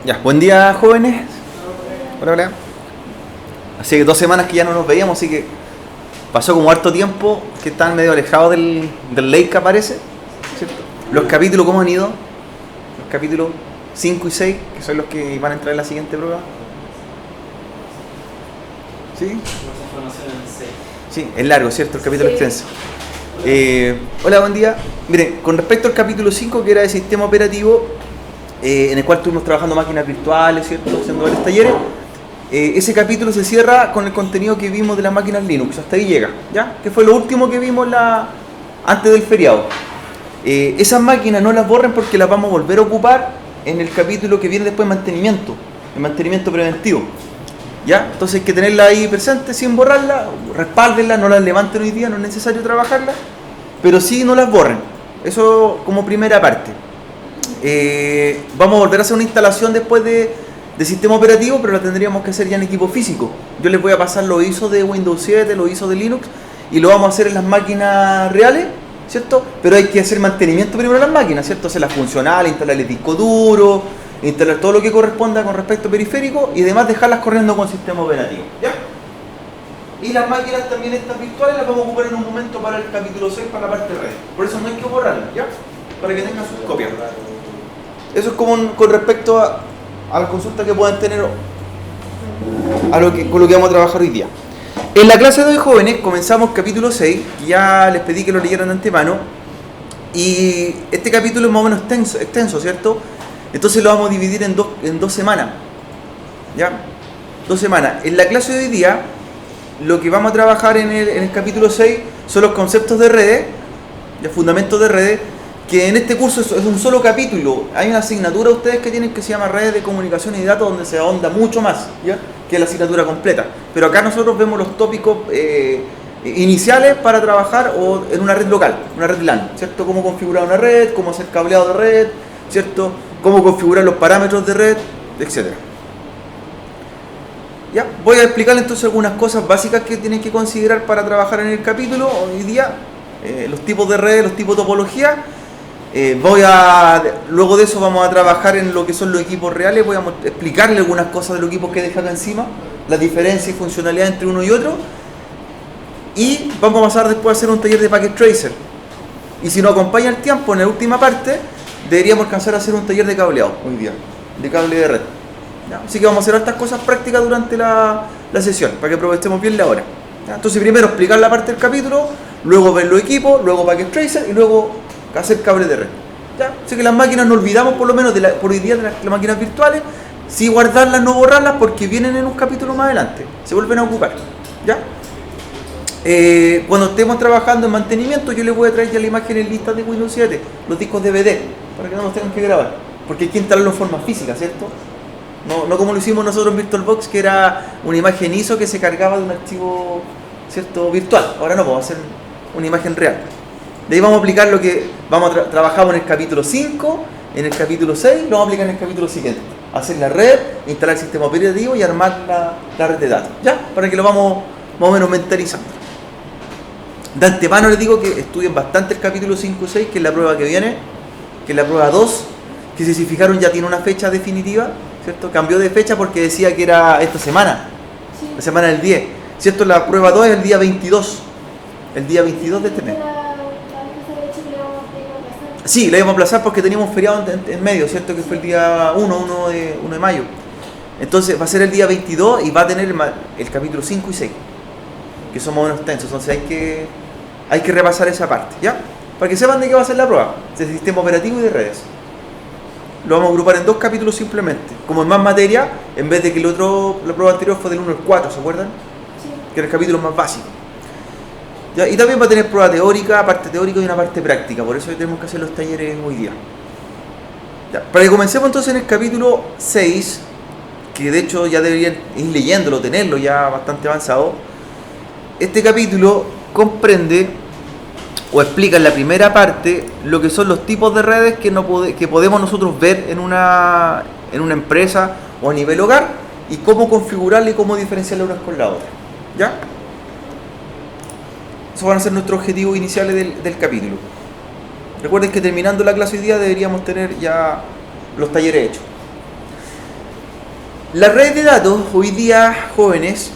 Ya, buen día, jóvenes. Hola, hola. Así que 2 semanas que ya no nos veíamos, así que pasó como harto tiempo que están medio alejados del lake, parece, ¿cierto? Los capítulos, ¿cómo han ido? Los capítulos 5 y 6, que son los que van a entrar en la siguiente prueba. ¿Sí? Sí, es largo, ¿cierto? El capítulo extenso. Hola, buen día. Miren, con respecto al capítulo 5, que era de sistema operativo, en el cual estuvimos trabajando máquinas virtuales, ¿cierto? Haciendo varios talleres. Ese capítulo se cierra con el contenido que vimos de las máquinas Linux, hasta ahí llega, ¿ya? Que fue lo último que vimos antes del feriado. Esas máquinas no las borren porque las vamos a volver a ocupar en el capítulo que viene después de mantenimiento, el mantenimiento preventivo, ¿ya? Entonces hay que tenerla ahí presente sin borrarla, respáldenla, no las levanten hoy día, no es necesario trabajarla, pero sí no las borren, eso como primera parte. Vamos a volver a hacer una instalación después de sistema operativo, pero la tendríamos que hacer ya en equipo físico. Yo les voy a pasar los ISO de Windows 7, los ISO de Linux, y lo vamos a hacer en las máquinas reales, ¿cierto? Pero hay que hacer mantenimiento primero en las máquinas, ¿cierto? Hacerlas funcionales, instalar el disco duro, instalar todo lo que corresponda con respecto a periférico y además dejarlas corriendo con sistema operativo, ¿ya? Y las máquinas también estas virtuales las vamos a ocupar en un momento para el capítulo 6, para la parte de red. Por eso no hay que borrarlas, ¿ya? Para que tengan sus copias. Eso es como con respecto a la consulta que puedan tener con lo que vamos a trabajar hoy día. En la clase de hoy, jóvenes, comenzamos capítulo 6, ya les pedí que lo leyeran de antemano, y este capítulo es más o menos extenso, ¿cierto? Entonces lo vamos a dividir en dos semanas, ¿ya? 2 semanas. En la clase de hoy día, lo que vamos a trabajar en el capítulo 6 son los conceptos de redes, los fundamentos de redes, que en este curso es un solo capítulo. Hay una asignatura ustedes que tienen que se llama redes de comunicación y datos, donde se ahonda mucho más, ¿ya? Que la asignatura completa. Pero acá nosotros vemos los tópicos iniciales para trabajar o en una red local, una red LAN, ¿cierto? Cómo configurar una red, cómo hacer cableado de red, ¿cierto? Cómo configurar los parámetros de red, etc. Ya, voy a explicar entonces algunas cosas básicas que tienen que considerar para trabajar en el capítulo hoy día, los tipos de redes, los tipos de topología. Luego de eso vamos a trabajar en lo que son los equipos reales, voy a explicarle algunas cosas de los equipos que dejan acá encima, las diferencias y funcionalidades entre uno y otro, y vamos a pasar después a hacer un taller de Packet Tracer. Y si nos acompaña el tiempo, en la última parte, deberíamos alcanzar a hacer un taller de cableado hoy día, de cable de red. ¿Ya? Así que vamos a hacer estas cosas prácticas durante la sesión, para que aprovechemos bien la hora. ¿Ya? Entonces primero explicar la parte del capítulo, luego ver los equipos, luego Packet Tracer y luego hacer cable de red. ¿Ya? Así que las máquinas no olvidamos por lo menos por hoy día de las máquinas virtuales, sí guardarlas, no borrarlas, porque vienen en un capítulo más adelante, se vuelven a ocupar. ¿Ya? Cuando estemos trabajando en mantenimiento, yo les voy a traer ya la imagen en lista de Windows 7, los discos DVD, para que no los tengan que grabar, porque hay que instalarlo en forma física, ¿cierto? No como lo hicimos nosotros en VirtualBox, que era una imagen ISO que se cargaba de un archivo, ¿cierto?, virtual. Ahora no, vamos a hacer una imagen real. De ahí vamos a aplicar lo que trabajamos en el capítulo 5, en el capítulo 6, lo vamos a aplicar en el capítulo siguiente. Hacer la red, instalar el sistema operativo y armar la red de datos, ¿ya? Para que lo vamos más o menos mentalizando. De antemano les digo que estudien bastante el capítulo 5 y 6, que es la prueba que viene, que es la prueba 2, que si se fijaron ya tiene una fecha definitiva, ¿cierto? Cambió de fecha porque decía que era esta semana, sí. La semana del 10, ¿cierto? La prueba 2 es el día 22, el día 22 de este mes. Sí, la íbamos a aplazar porque teníamos feriado en medio, ¿cierto? Que fue el día 1 de mayo. Entonces va a ser el día 22 y va a tener el capítulo 5 y 6, que son más o menos tensos. Entonces hay que repasar esa parte, ¿ya? Para que sepan de qué va a ser la prueba, de sistema operativo y de redes. Lo vamos a agrupar en 2 capítulos simplemente. Como en más materia, en vez de que la prueba anterior fue del 1 al 4, ¿se acuerdan? Sí. Que era el capítulo más básico. ¿Ya? Y también va a tener prueba teórica, parte teórica y una parte práctica. Por eso tenemos que hacer los talleres hoy día. ¿Ya? Para que comencemos entonces en el capítulo 6, que de hecho ya deberían ir leyéndolo, tenerlo ya bastante avanzado. Este capítulo comprende o explica en la primera parte lo que son los tipos de redes que podemos nosotros ver en una empresa o a nivel hogar, y cómo configurarla y cómo diferenciarla unas con la otra. ¿Ya? Esos van a ser nuestros objetivos iniciales del capítulo. Recuerden que terminando la clase hoy día deberíamos tener ya los talleres hechos. Las redes de datos, hoy día, jóvenes,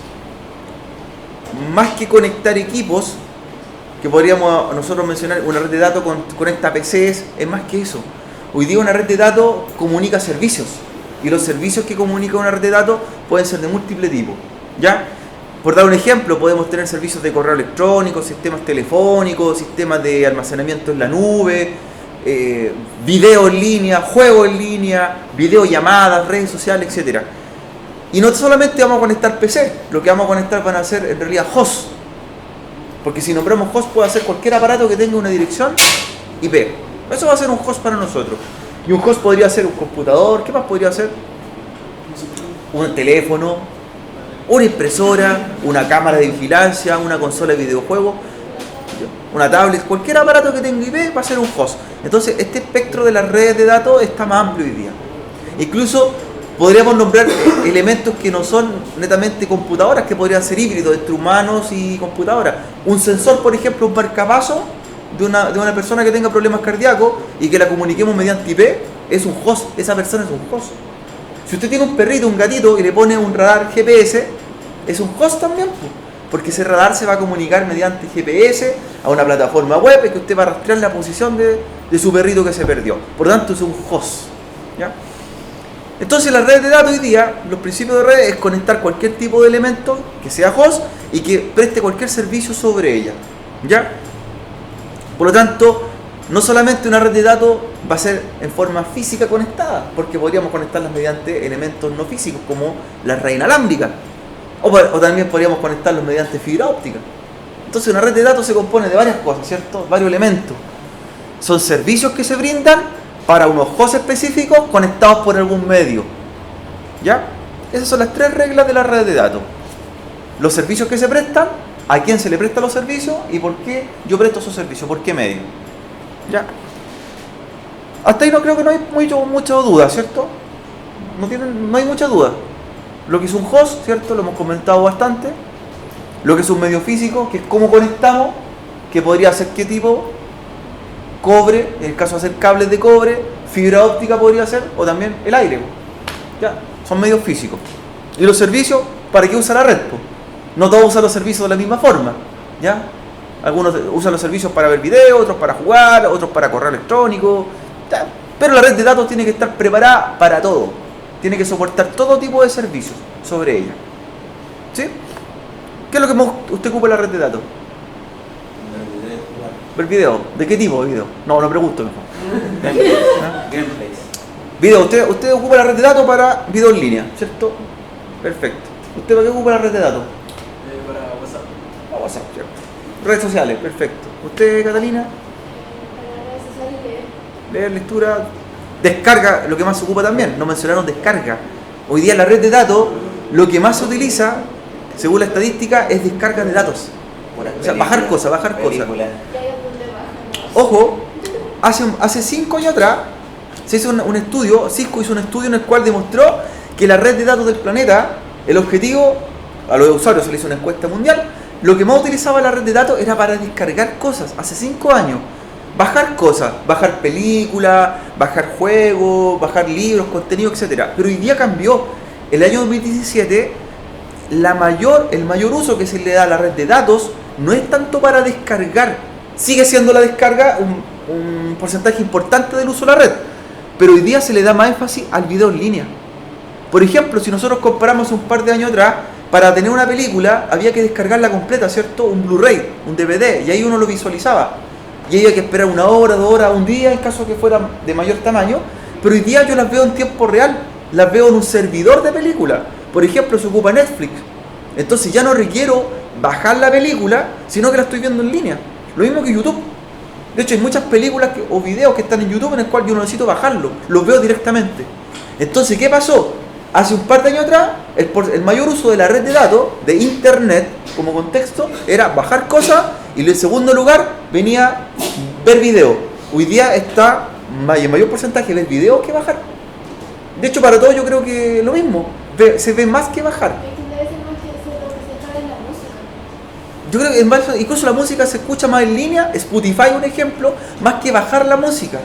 más que conectar equipos, que podríamos nosotros mencionar, una red de datos conecta PCs, es más que eso. Hoy día una red de datos comunica servicios, y los servicios que comunica una red de datos pueden ser de múltiples tipos, ¿ya? Por dar un ejemplo, podemos tener servicios de correo electrónico, sistemas telefónicos, sistemas de almacenamiento en la nube, video en línea, juegos en línea, videollamadas, redes sociales, etc. Y no solamente vamos a conectar PC, lo que vamos a conectar van a ser en realidad hosts. Porque si nombramos host puede ser cualquier aparato que tenga una dirección IP. Eso va a ser un host para nosotros. Y un host podría ser un computador, ¿qué más podría ser? Un teléfono, una impresora, una cámara de vigilancia, una consola de videojuegos, una tablet, cualquier aparato que tenga IP va a ser un host. Entonces este espectro de las redes de datos está más amplio hoy día. Incluso podríamos nombrar elementos que no son netamente computadoras, que podrían ser híbridos entre humanos y computadoras. Un sensor, por ejemplo, un marcapaso de una persona que tenga problemas cardíacos y que la comuniquemos mediante IP, es un host, esa persona es un host. Si usted tiene un perrito, un gatito y le pone un radar GPS, es un host también, porque ese radar se va a comunicar mediante GPS a una plataforma web que usted va a rastrear la posición de su perrito que se perdió. Por lo tanto, es un host, ¿ya? Entonces, las redes de datos hoy día, los principios de redes es conectar cualquier tipo de elemento que sea host y que preste cualquier servicio sobre ella, ¿ya? Por lo tanto, no solamente una red de datos va a ser en forma física conectada, porque podríamos conectarlas mediante elementos no físicos como la red inalámbrica, o también podríamos conectarlos mediante fibra óptica. Entonces, una red de datos se compone de varias cosas, ¿cierto? Varios elementos. Son servicios que se brindan para unos hosts específicos conectados por algún medio, ¿ya? Esas son las tres reglas de la red de datos. Los servicios que se prestan, a quién se le prestan los servicios y por qué yo presto esos servicios, por qué medio, ¿ya? Hasta ahí no creo que no hay mucha duda, ¿cierto? No hay mucha duda. Lo que es un host, ¿cierto? Lo hemos comentado bastante. Lo que es un medio físico, que es cómo conectamos, que podría ser qué tipo, cobre, en el caso de hacer cables de cobre, fibra óptica podría ser, o también el aire, ¿ya? Son medios físicos. Y los servicios, ¿para qué usa la red? No todos usan los servicios de la misma forma, ¿ya? Algunos usan los servicios para ver video, otros para jugar, otros para correo electrónico, ¿ya? Pero la red de datos tiene que estar preparada para todo, tiene que soportar todo tipo de servicios sobre ella, ¿sí? ¿Qué es lo que usted ocupa en la red de datos? Ver video. ¿De qué tipo de video? No pregunto mejor. Gameplays. Video. Usted ocupa la red de datos para video en línea, ¿cierto? Perfecto. ¿Usted para qué ocupa la red de datos? Para WhatsApp. Para WhatsApp, ¿cierto? Redes sociales, perfecto. ¿Usted, Catalina? Para redes sociales Leer, lectura, descarga, lo que más se ocupa también. No mencionaron descarga. Hoy día la red de datos, lo que más se utiliza, según la estadística, es descarga de datos. O sea, bajar cosas. ya hay donde bajan. Ojo, hace 5 años atrás se hizo un estudio, Cisco hizo un estudio en el cual demostró que la red de datos del planeta, el objetivo, a los usuarios se le hizo una encuesta mundial, lo que más utilizaba la red de datos era para descargar cosas, hace 5 años. Bajar cosas, bajar películas, bajar juegos, bajar libros, contenido, etc. Pero hoy día cambió. El año 2017, el mayor uso que se le da a la red de datos no es tanto para descargar. Sigue siendo la descarga un porcentaje importante del uso de la red, pero hoy día se le da más énfasis al video en línea. Por ejemplo, si nosotros comparamos un par de años atrás, para tener una película había que descargarla completa, ¿cierto? Un Blu-ray, un DVD, y ahí uno lo visualizaba. Y había que esperar 1 hora, 2 horas, un día en caso que fuera de mayor tamaño, pero hoy día yo las veo en tiempo real, las veo en un servidor de película. Por ejemplo, se ocupa Netflix. Entonces ya no requiero bajar la película, sino que la estoy viendo en línea. Lo mismo que YouTube. De hecho, hay muchas películas o videos que están en YouTube en el cual yo no necesito bajarlo, los veo directamente. Entonces, ¿qué pasó? Hace un par de años atrás, el mayor uso de la red de datos, de internet como contexto, era bajar cosas, y en segundo lugar venía ver video. Hoy día está en mayor porcentaje ver video que bajar. De hecho, para todo yo creo que lo mismo, se ve más que bajar. Es que debe ser más que eso lo que se trae en la música. Yo creo que incluso la música se escucha más en línea, Spotify un ejemplo, más que bajar la música.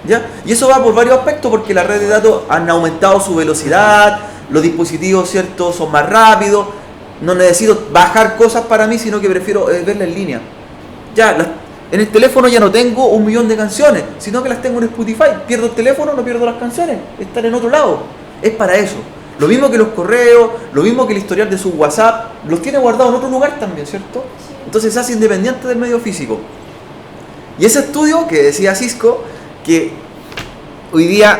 ¿Ya? Y eso va por varios aspectos, porque las redes de datos han aumentado su velocidad, los dispositivos, ¿cierto?, son más rápidos, no necesito bajar cosas para mí, sino que prefiero verlas en línea. En el teléfono ya no tengo 1 millón de canciones, sino que las tengo en Spotify. Pierdo el teléfono, no pierdo las canciones, están en otro lado. Es para eso. Lo mismo que los correos, lo mismo que el historial de su WhatsApp, los tiene guardados en otro lugar también, ¿cierto? Entonces se hace independiente del medio físico. Y ese estudio que decía Cisco, que hoy día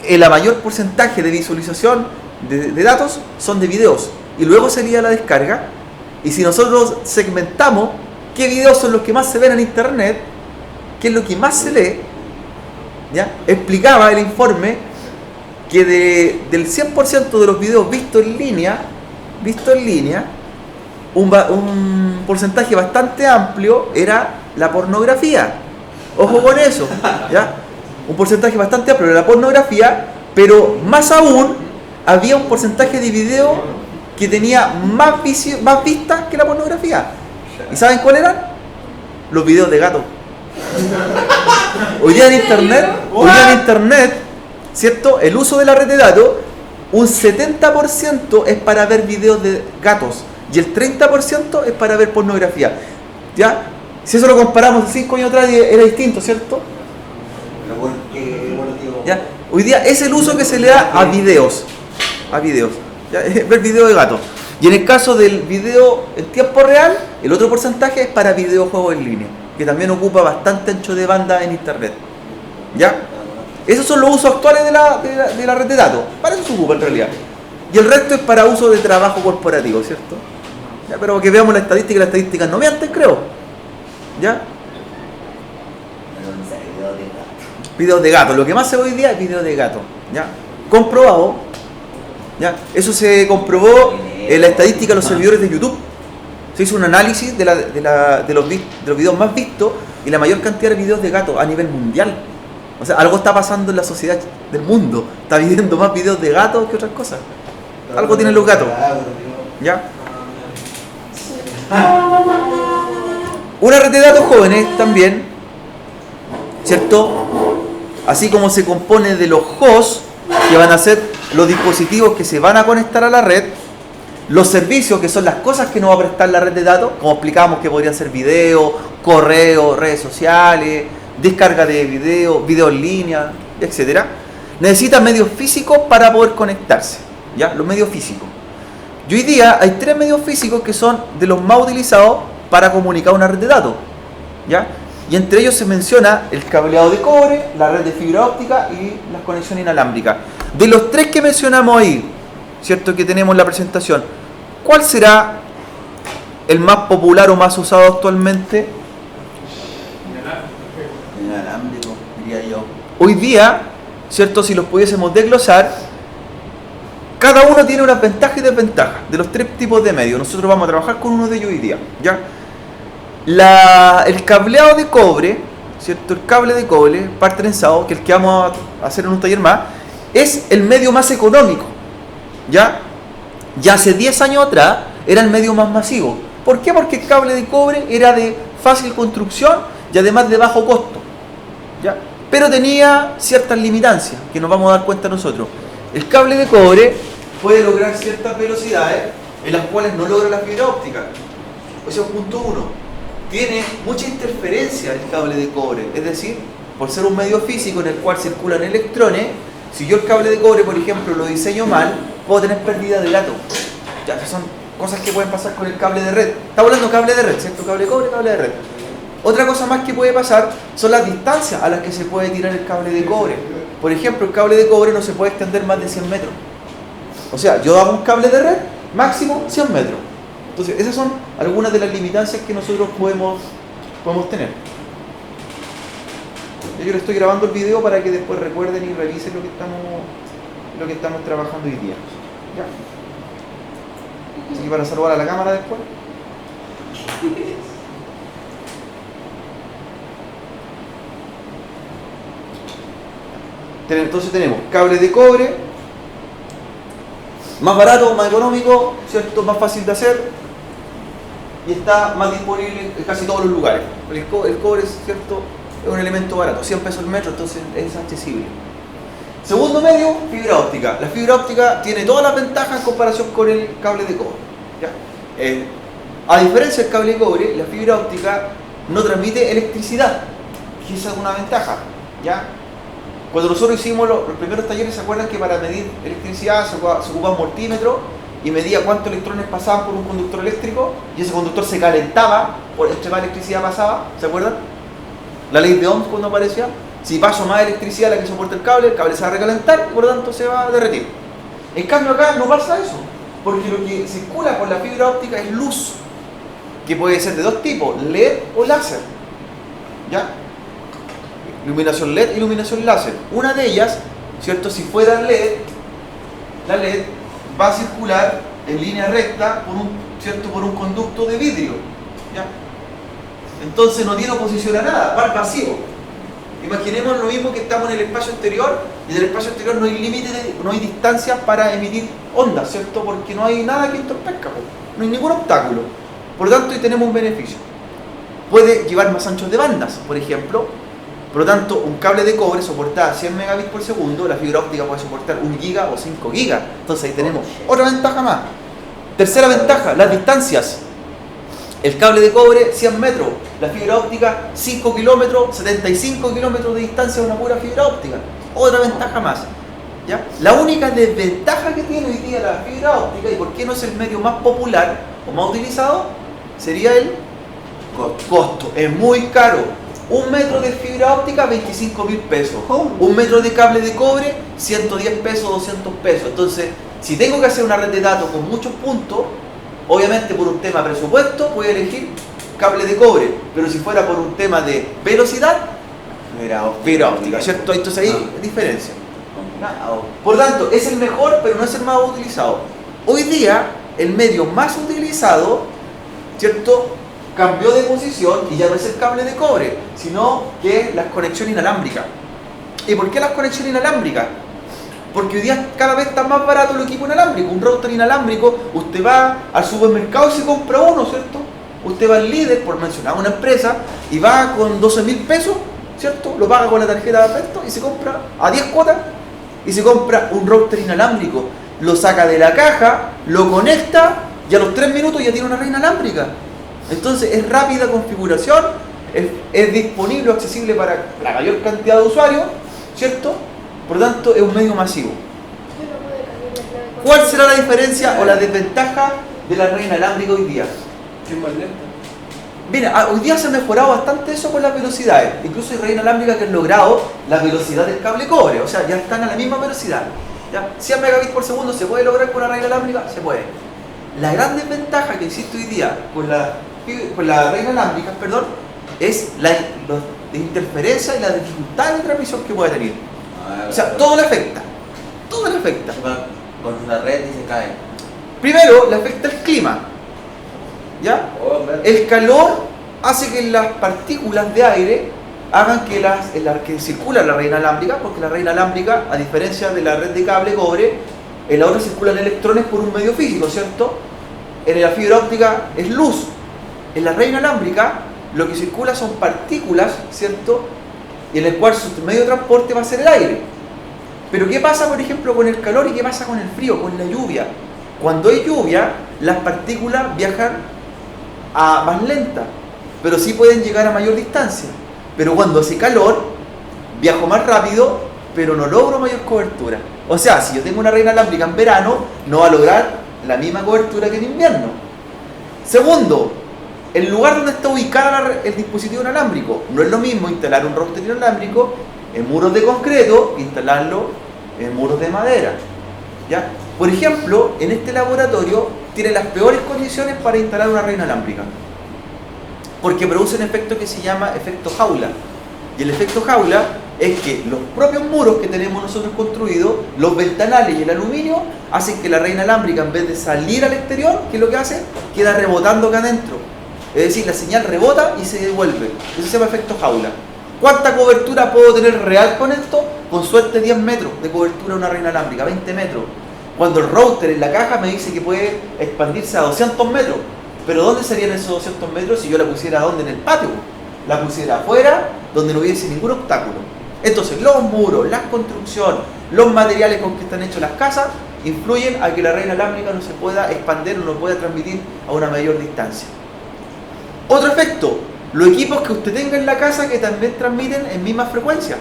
el mayor porcentaje de visualización de datos son de videos, y luego sería la descarga. Y si nosotros segmentamos qué videos son los que más se ven en internet, qué es lo que más se lee, ¿ya? Explicaba el informe que del 100% de los videos vistos en línea, un porcentaje bastante amplio era la pornografía. Ojo con eso, ¿ya? Un porcentaje bastante amplio era la pornografía, pero más aún había un porcentaje de video que tenía más vistas que la pornografía. ¿Y saben cuál eran? Los videos de gato. Hoy día en internet, ¿cierto? El uso de la red de datos, un 70% es para ver videos de gatos y el 30% es para ver pornografía. ¿Ya? Si eso lo comparamos de 5 años atrás era distinto, ¿cierto? ¿Ya? Hoy día es el uso que se le da a videos. ¿Ya? Ver videos de gatos. Y en el caso del video en tiempo real, el otro porcentaje es para videojuegos en línea, que también ocupa bastante ancho de banda en internet. ¿Ya? Esos son los usos actuales de la red de datos. Para eso se ocupa en realidad. Y el resto es para uso de trabajo corporativo, ¿cierto? ¿Ya? Pero que veamos la estadística, las estadísticas no mienten, creo. ¿Ya? Videos de gato. Lo que más se ve hoy día es videos de gato. ¿Ya? Comprobado. ¿Ya? Eso se comprobó en la estadística de los servidores de YouTube. Se hizo un análisis de los videos más vistos y la mayor cantidad de videos de gato a nivel mundial. O sea, algo está pasando en la sociedad del mundo. Está viendo más videos de gatos que otras cosas. Algo tienen los gatos. ¿Ya? Una red de datos jóvenes también, ¿cierto? Así como se compone de los hosts, que van a ser los dispositivos que se van a conectar a la red, los servicios, que son las cosas que nos va a prestar la red de datos, como explicábamos, que podrían ser video, correo, redes sociales, descarga de video en línea, etc. Necesitan medios físicos para poder conectarse, ¿ya? Los medios físicos. Y hoy día hay 3 medios físicos que son de los más utilizados para comunicar una red de datos, ¿ya? Y entre ellos se menciona el cableado de cobre, la red de fibra óptica y las conexiones inalámbricas. De los 3 que mencionamos ahí, ¿cierto?, que tenemos en la presentación, ¿cuál será el más popular o más usado actualmente? Inalámbrico, diría yo. Hoy día, ¿cierto?, si los pudiésemos desglosar, cada uno tiene unas ventajas y desventajas de los 3 tipos de medios. Nosotros vamos a trabajar con uno de ellos hoy día, ¿ya? El cableado de cobre, ¿cierto? El cable de cobre, par trenzado, que es el que vamos a hacer en un taller más, es el medio más económico, ¿ya? Ya hace 10 años atrás era el medio más masivo. ¿Por qué? Porque el cable de cobre era de fácil construcción y además de bajo costo, ¿ya? Pero tenía ciertas limitancias que nos vamos a dar cuenta nosotros. El cable de cobre puede lograr ciertas velocidades en las cuales no logra la fibra óptica. Ese es punto 1. Tiene mucha interferencia el cable de cobre, es decir, por ser un medio físico en el cual circulan electrones, si yo el cable de cobre, por ejemplo, lo diseño mal, puedo tener pérdida de datos. Ya, esas son cosas que pueden pasar con el cable de red. Estamos hablando de cable de red, ¿cierto? Cable de cobre, cable de red. Otra cosa más que puede pasar son las distancias a las que se puede tirar el cable de cobre. Por ejemplo, el cable de cobre no se puede extender más de 100 metros. O sea, yo hago un cable de red, máximo 100 metros. Entonces, esas son algunas de las limitancias que nosotros podemos tener. Yo le estoy grabando el video para que después recuerden y revisen lo que estamos trabajando hoy día. ¿Ya? Así que para saludar a la cámara después. Entonces tenemos cable de cobre, más barato, más económico, ¿cierto? Más fácil de hacer y está más disponible en casi todos los lugares. El cobre, ¿cierto?, es un elemento barato, 100 pesos el metro, entonces es accesible. Segundo medio, fibra óptica. La fibra óptica tiene todas las ventajas en comparación con el cable de cobre. ¿Ya? A diferencia del cable de cobre, la fibra óptica no transmite electricidad, que esa es una ventaja. ¿Ya? Cuando nosotros hicimos los primeros talleres, ¿se acuerdan que para medir electricidad se ocupaba un voltímetro y medía cuántos electrones pasaban por un conductor eléctrico y ese conductor se calentaba entre más electricidad pasaba? ¿Se acuerdan? La ley de Ohm cuando aparecía. Si paso más electricidad a la que soporta el cable se va a recalentar y por lo tanto se va a derretir. En cambio acá no pasa eso, porque lo que circula por la fibra óptica es luz, que puede ser de dos tipos, LED o láser. ¿Ya? Iluminación LED, iluminación láser. Una de ellas, ¿cierto? Si fuera LED, la LED va a circular en línea recta por un conducto de vidrio. ¿Ya? Entonces no tiene oposición a nada, va al vacío. Imaginemos lo mismo que estamos en el espacio exterior y en el espacio exterior no hay límite, no hay distancia para emitir ondas, ¿cierto? Porque no hay nada que entorpezca, no hay ningún obstáculo. Por lo tanto, ahí tenemos un beneficio. Puede llevar más anchos de bandas, por ejemplo. Por lo tanto, un cable de cobre soporta 100 megabits por segundo, la fibra óptica puede soportar 1 giga o 5 gigas. Entonces ahí tenemos otra ventaja más. Tercera ventaja, las distancias. El cable de cobre 100 metros, la fibra óptica 5 kilómetros, 75 kilómetros de distancia, una pura fibra óptica. Otra ventaja más. ¿Ya? La única desventaja que tiene hoy día la fibra óptica y por qué no es el medio más popular o más utilizado sería el costo. Es muy caro. 1 metro de fibra óptica, 25.000 pesos. 1 metro de cable de cobre, 110 pesos, 200 pesos. Entonces, si tengo que hacer una red de datos con muchos puntos, obviamente por un tema presupuesto voy a elegir cable de cobre, pero si fuera por un tema de velocidad, fibra óptica, ¿cierto? Entonces ahí hay diferencia. Por tanto, es el mejor, pero no es el más utilizado. Hoy día, el medio más utilizado, ¿cierto?, cambió de posición y ya no es el cable de cobre, sino que es las conexiones inalámbricas. ¿Y por qué las conexiones inalámbricas? Porque hoy día cada vez está más barato el equipo inalámbrico. Un router inalámbrico, usted va al supermercado y se compra uno, ¿cierto? Usted va al Líder, por mencionar una empresa, y va con 12.000 pesos, ¿cierto? Lo paga con la tarjeta de crédito y se compra a 10 cuotas y se compra un router inalámbrico. Lo saca de la caja, lo conecta y a los 3 minutos ya tiene una red inalámbrica. Entonces es rápida configuración, es disponible o accesible para la mayor cantidad de usuarios, ¿cierto? Por lo tanto, es un medio masivo. ¿Cuál será la diferencia o la desventaja de la red inalámbrica hoy día? ¿Qué es más lenta? Mira, hoy día se ha mejorado bastante eso con las velocidades. Incluso hay red inalámbrica que han logrado la velocidad del cable cobre. O sea, ya están a la misma velocidad. ¿Ya? 100 megabits por segundo se puede lograr con una red inalámbrica, se puede. La gran desventaja que existe hoy día con la red inalámbrica, es la interferencia y la dificultad de transmisión que puede tener. O sea, todo le afecta. Todo le afecta. Con una red y se cae. Primero, le afecta el clima. ¿Ya? El calor hace que las partículas de aire hagan que circula la red inalámbrica, porque la red inalámbrica, a diferencia de la red de cable cobre, en la otra circulan electrones por un medio físico, ¿cierto? En la fibra óptica es luz. En la red inalámbrica, lo que circula son partículas, ¿cierto?, y en el cual su medio de transporte va a ser el aire. Pero ¿qué pasa, por ejemplo, con el calor y qué pasa con el frío, con la lluvia? Cuando hay lluvia, las partículas viajan más lenta, pero sí pueden llegar a mayor distancia. Pero cuando hace calor, viajo más rápido, pero no logro mayor cobertura. O sea, si yo tengo una red inalámbrica en verano, no va a lograr la misma cobertura que en invierno. Segundo, el lugar donde está ubicado el dispositivo inalámbrico. No es lo mismo instalar un router inalámbrico en muros de concreto que instalarlo en muros de madera. ¿Ya? Por ejemplo, en este laboratorio tiene las peores condiciones para instalar una red inalámbrica, porque produce un efecto que se llama efecto jaula. Y el efecto jaula es que los propios muros que tenemos nosotros construidos, los ventanales y el aluminio, hacen que la red inalámbrica, en vez de salir al exterior, ¿qué es lo que hace? Queda rebotando acá adentro. Es decir, la señal rebota y se devuelve. Eso se llama efecto jaula. ¿Cuánta cobertura puedo tener real con esto? Con suerte 10 metros de cobertura de una red inalámbrica, 20 metros. Cuando el router en la caja me dice que puede expandirse a 200 metros. Pero ¿dónde serían esos 200 metros si yo la pusiera ¿dónde? En el patio. la pusiera afuera, donde no hubiese ningún obstáculo. Entonces, los muros, la construcción, los materiales con que están hechas las casas, influyen a que la red inalámbrica no se pueda expandir o no pueda transmitir a una mayor distancia. Otro efecto, los equipos que usted tenga en la casa que también transmiten en misma frecuencia.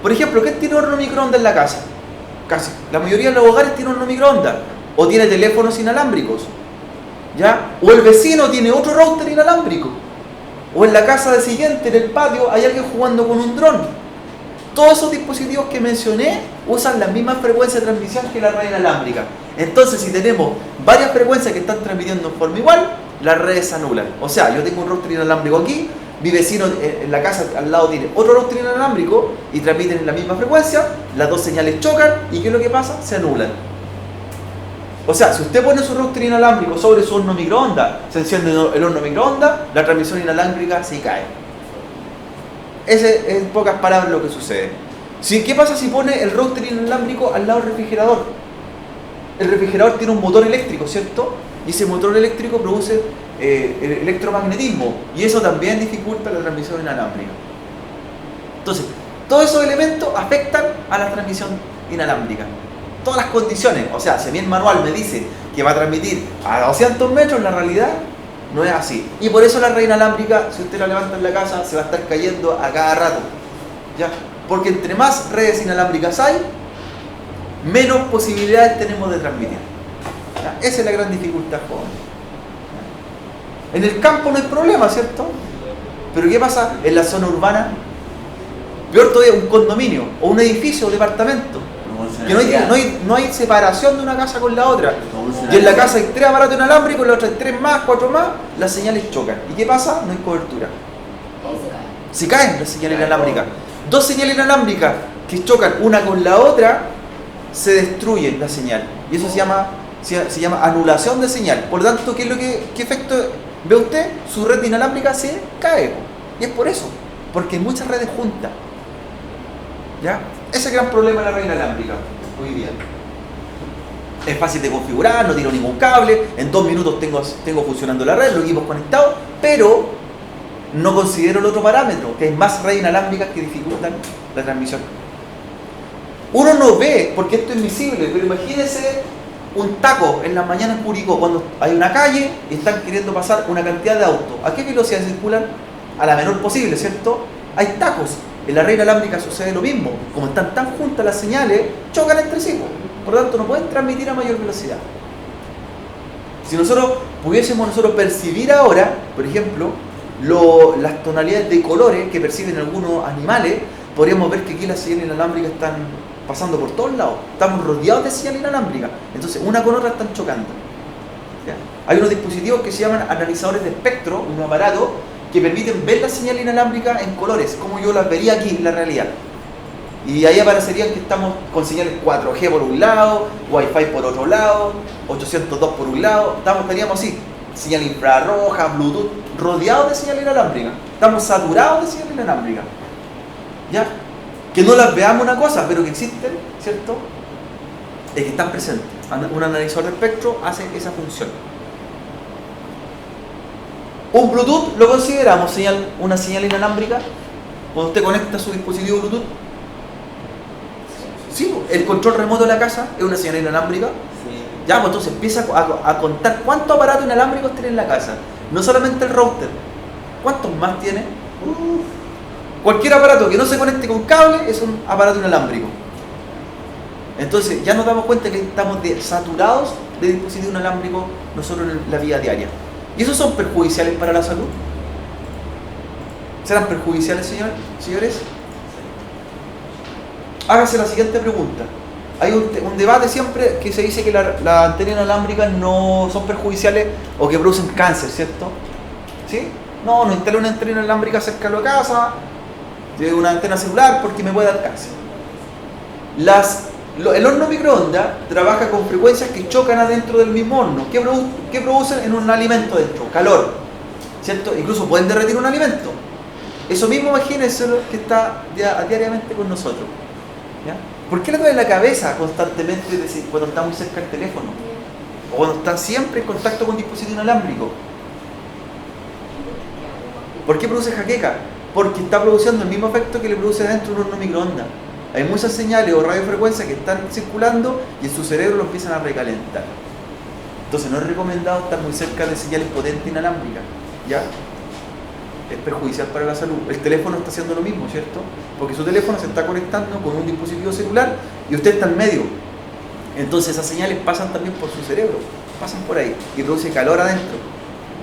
Por ejemplo, ¿quién tiene horno microondas en la casa? Casi la mayoría de los hogares tiene horno microondas o tiene teléfonos inalámbricos, ¿ya? O el vecino tiene otro router inalámbrico, o en la casa de siguiente, en el patio, hay alguien jugando con un dron. Todos esos dispositivos que mencioné usan la misma frecuencia de transmisión que la red inalámbrica. Entonces, si tenemos varias frecuencias que están transmitiendo en forma igual, las redes se anulan. O sea, yo tengo un router inalámbrico aquí, mi vecino en la casa al lado tiene otro router inalámbrico y transmiten en la misma frecuencia, las dos señales chocan y ¿qué es lo que pasa? Se anulan. O sea, si usted pone su router inalámbrico sobre su horno microondas, se enciende el horno microondas, la transmisión inalámbrica se cae. Ese es en pocas palabras lo que sucede. ¿Qué pasa si pone el router inalámbrico al lado del refrigerador? El refrigerador tiene un motor eléctrico, ¿cierto? Y ese motor eléctrico produce el electromagnetismo y eso también dificulta la transmisión inalámbrica. Entonces, todos esos elementos afectan a la transmisión inalámbrica. Todas las condiciones, o sea, si a mí el manual me dice que va a transmitir a 200 metros, la realidad no es así. Y por eso la red inalámbrica, si usted la levanta en la casa, se va a estar cayendo a cada rato, ¿ya? Porque entre más redes inalámbricas hay, menos posibilidades tenemos de transmitir. ¿Ya? Esa es la gran dificultad, joven. En el campo no hay problema, ¿cierto? Pero ¿qué pasa en la zona urbana? Peor todavía, un condominio, o un edificio o departamento. Que no hay separación de una casa con la otra. Y en la casa hay 3 aparatos inalámbricos, en la otra hay 3 más, 4 más, las señales chocan. ¿Y qué pasa? No hay cobertura. Se caen las señales inalámbricas. 2 señales inalámbricas que chocan una con la otra, se destruye la señal. Y eso se llama anulación de señal. Por lo tanto, ¿qué efecto ve usted? Su red inalámbrica se cae. Y es por eso, porque hay muchas redes juntas. ¿Ya? Ese es el gran problema de la red inalámbrica hoy día. Es fácil de configurar, no tiro ningún cable, en 2 minutos tengo funcionando la red, los equipos conectados, pero no considero el otro parámetro, que hay más redes inalámbricas que dificultan la transmisión. Uno no ve, porque esto es invisible, pero imagínese un taco en las mañanas en Curicó, cuando hay una calle y están queriendo pasar una cantidad de autos. ¿A qué velocidad circulan? A la menor posible, ¿cierto? Hay tacos. En la red inalámbrica sucede lo mismo. Como están tan juntas las señales, chocan entre sí. Por lo tanto, no pueden transmitir a mayor velocidad. Si nosotros pudiésemos percibir ahora, por ejemplo, las tonalidades de colores que perciben algunos animales, podríamos ver que aquí las señales inalámbricas están pasando por todos lados. Estamos rodeados de señales inalámbricas. Entonces, una con otra están chocando. ¿Ya? Hay unos dispositivos que se llaman analizadores de espectro, unos aparatos que permiten ver las señales inalámbricas en colores, como yo las vería aquí en la realidad. Y ahí aparecerían que estamos con señales 4G por un lado, Wi-Fi por otro lado, 802 por un lado, estaríamos así, señal infrarroja, Bluetooth, rodeados de señales inalámbricas. Estamos saturados de señales inalámbricas. ¿Ya? Que no las veamos una cosa, pero que existen, ¿cierto? Es que están presentes. Un analizador de espectro hace esa función. Un Bluetooth lo consideramos una señal inalámbrica. Cuando usted conecta su dispositivo Bluetooth, sí, el control remoto de la casa es una señal inalámbrica. Sí. Ya, pues entonces empieza a contar cuántos aparatos inalámbricos tiene en la casa. No solamente el router. ¿Cuántos más tiene? Cualquier aparato que no se conecte con cable es un aparato inalámbrico. Entonces ya nos damos cuenta que estamos saturados de dispositivos inalámbricos nosotros en la vida diaria. ¿Y esos son perjudiciales para la salud? ¿Serán perjudiciales, señores? Hágase la siguiente pregunta. Hay un debate siempre que se dice que las antenas inalámbricas no son perjudiciales o que producen cáncer, ¿cierto? ¿Sí? No instale una antena inalámbrica cerca de la casa, de una antena celular, porque me puede dar cáncer. El horno microondas trabaja con frecuencias que chocan adentro del mismo horno. ¿Qué producen en un alimento dentro? Calor, ¿cierto? Incluso pueden derretir un alimento. Eso mismo imagínense que está diariamente con nosotros. ¿Ya? ¿Por qué le duele la cabeza constantemente cuando está muy cerca del teléfono? O cuando está siempre en contacto con un dispositivo inalámbrico. ¿Por qué produce jaqueca? Porque está produciendo el mismo efecto que le produce dentro un horno microondas. Hay muchas señales o radiofrecuencias que están circulando y en su cerebro lo empiezan a recalentar. Entonces no es recomendado estar muy cerca de señales potentes inalámbricas, ¿ya? Es perjudicial para la salud. El teléfono está haciendo lo mismo, ¿cierto? Porque su teléfono se está conectando con un dispositivo celular y usted está en medio. Entonces esas señales pasan también por su cerebro, pasan por ahí y produce calor adentro.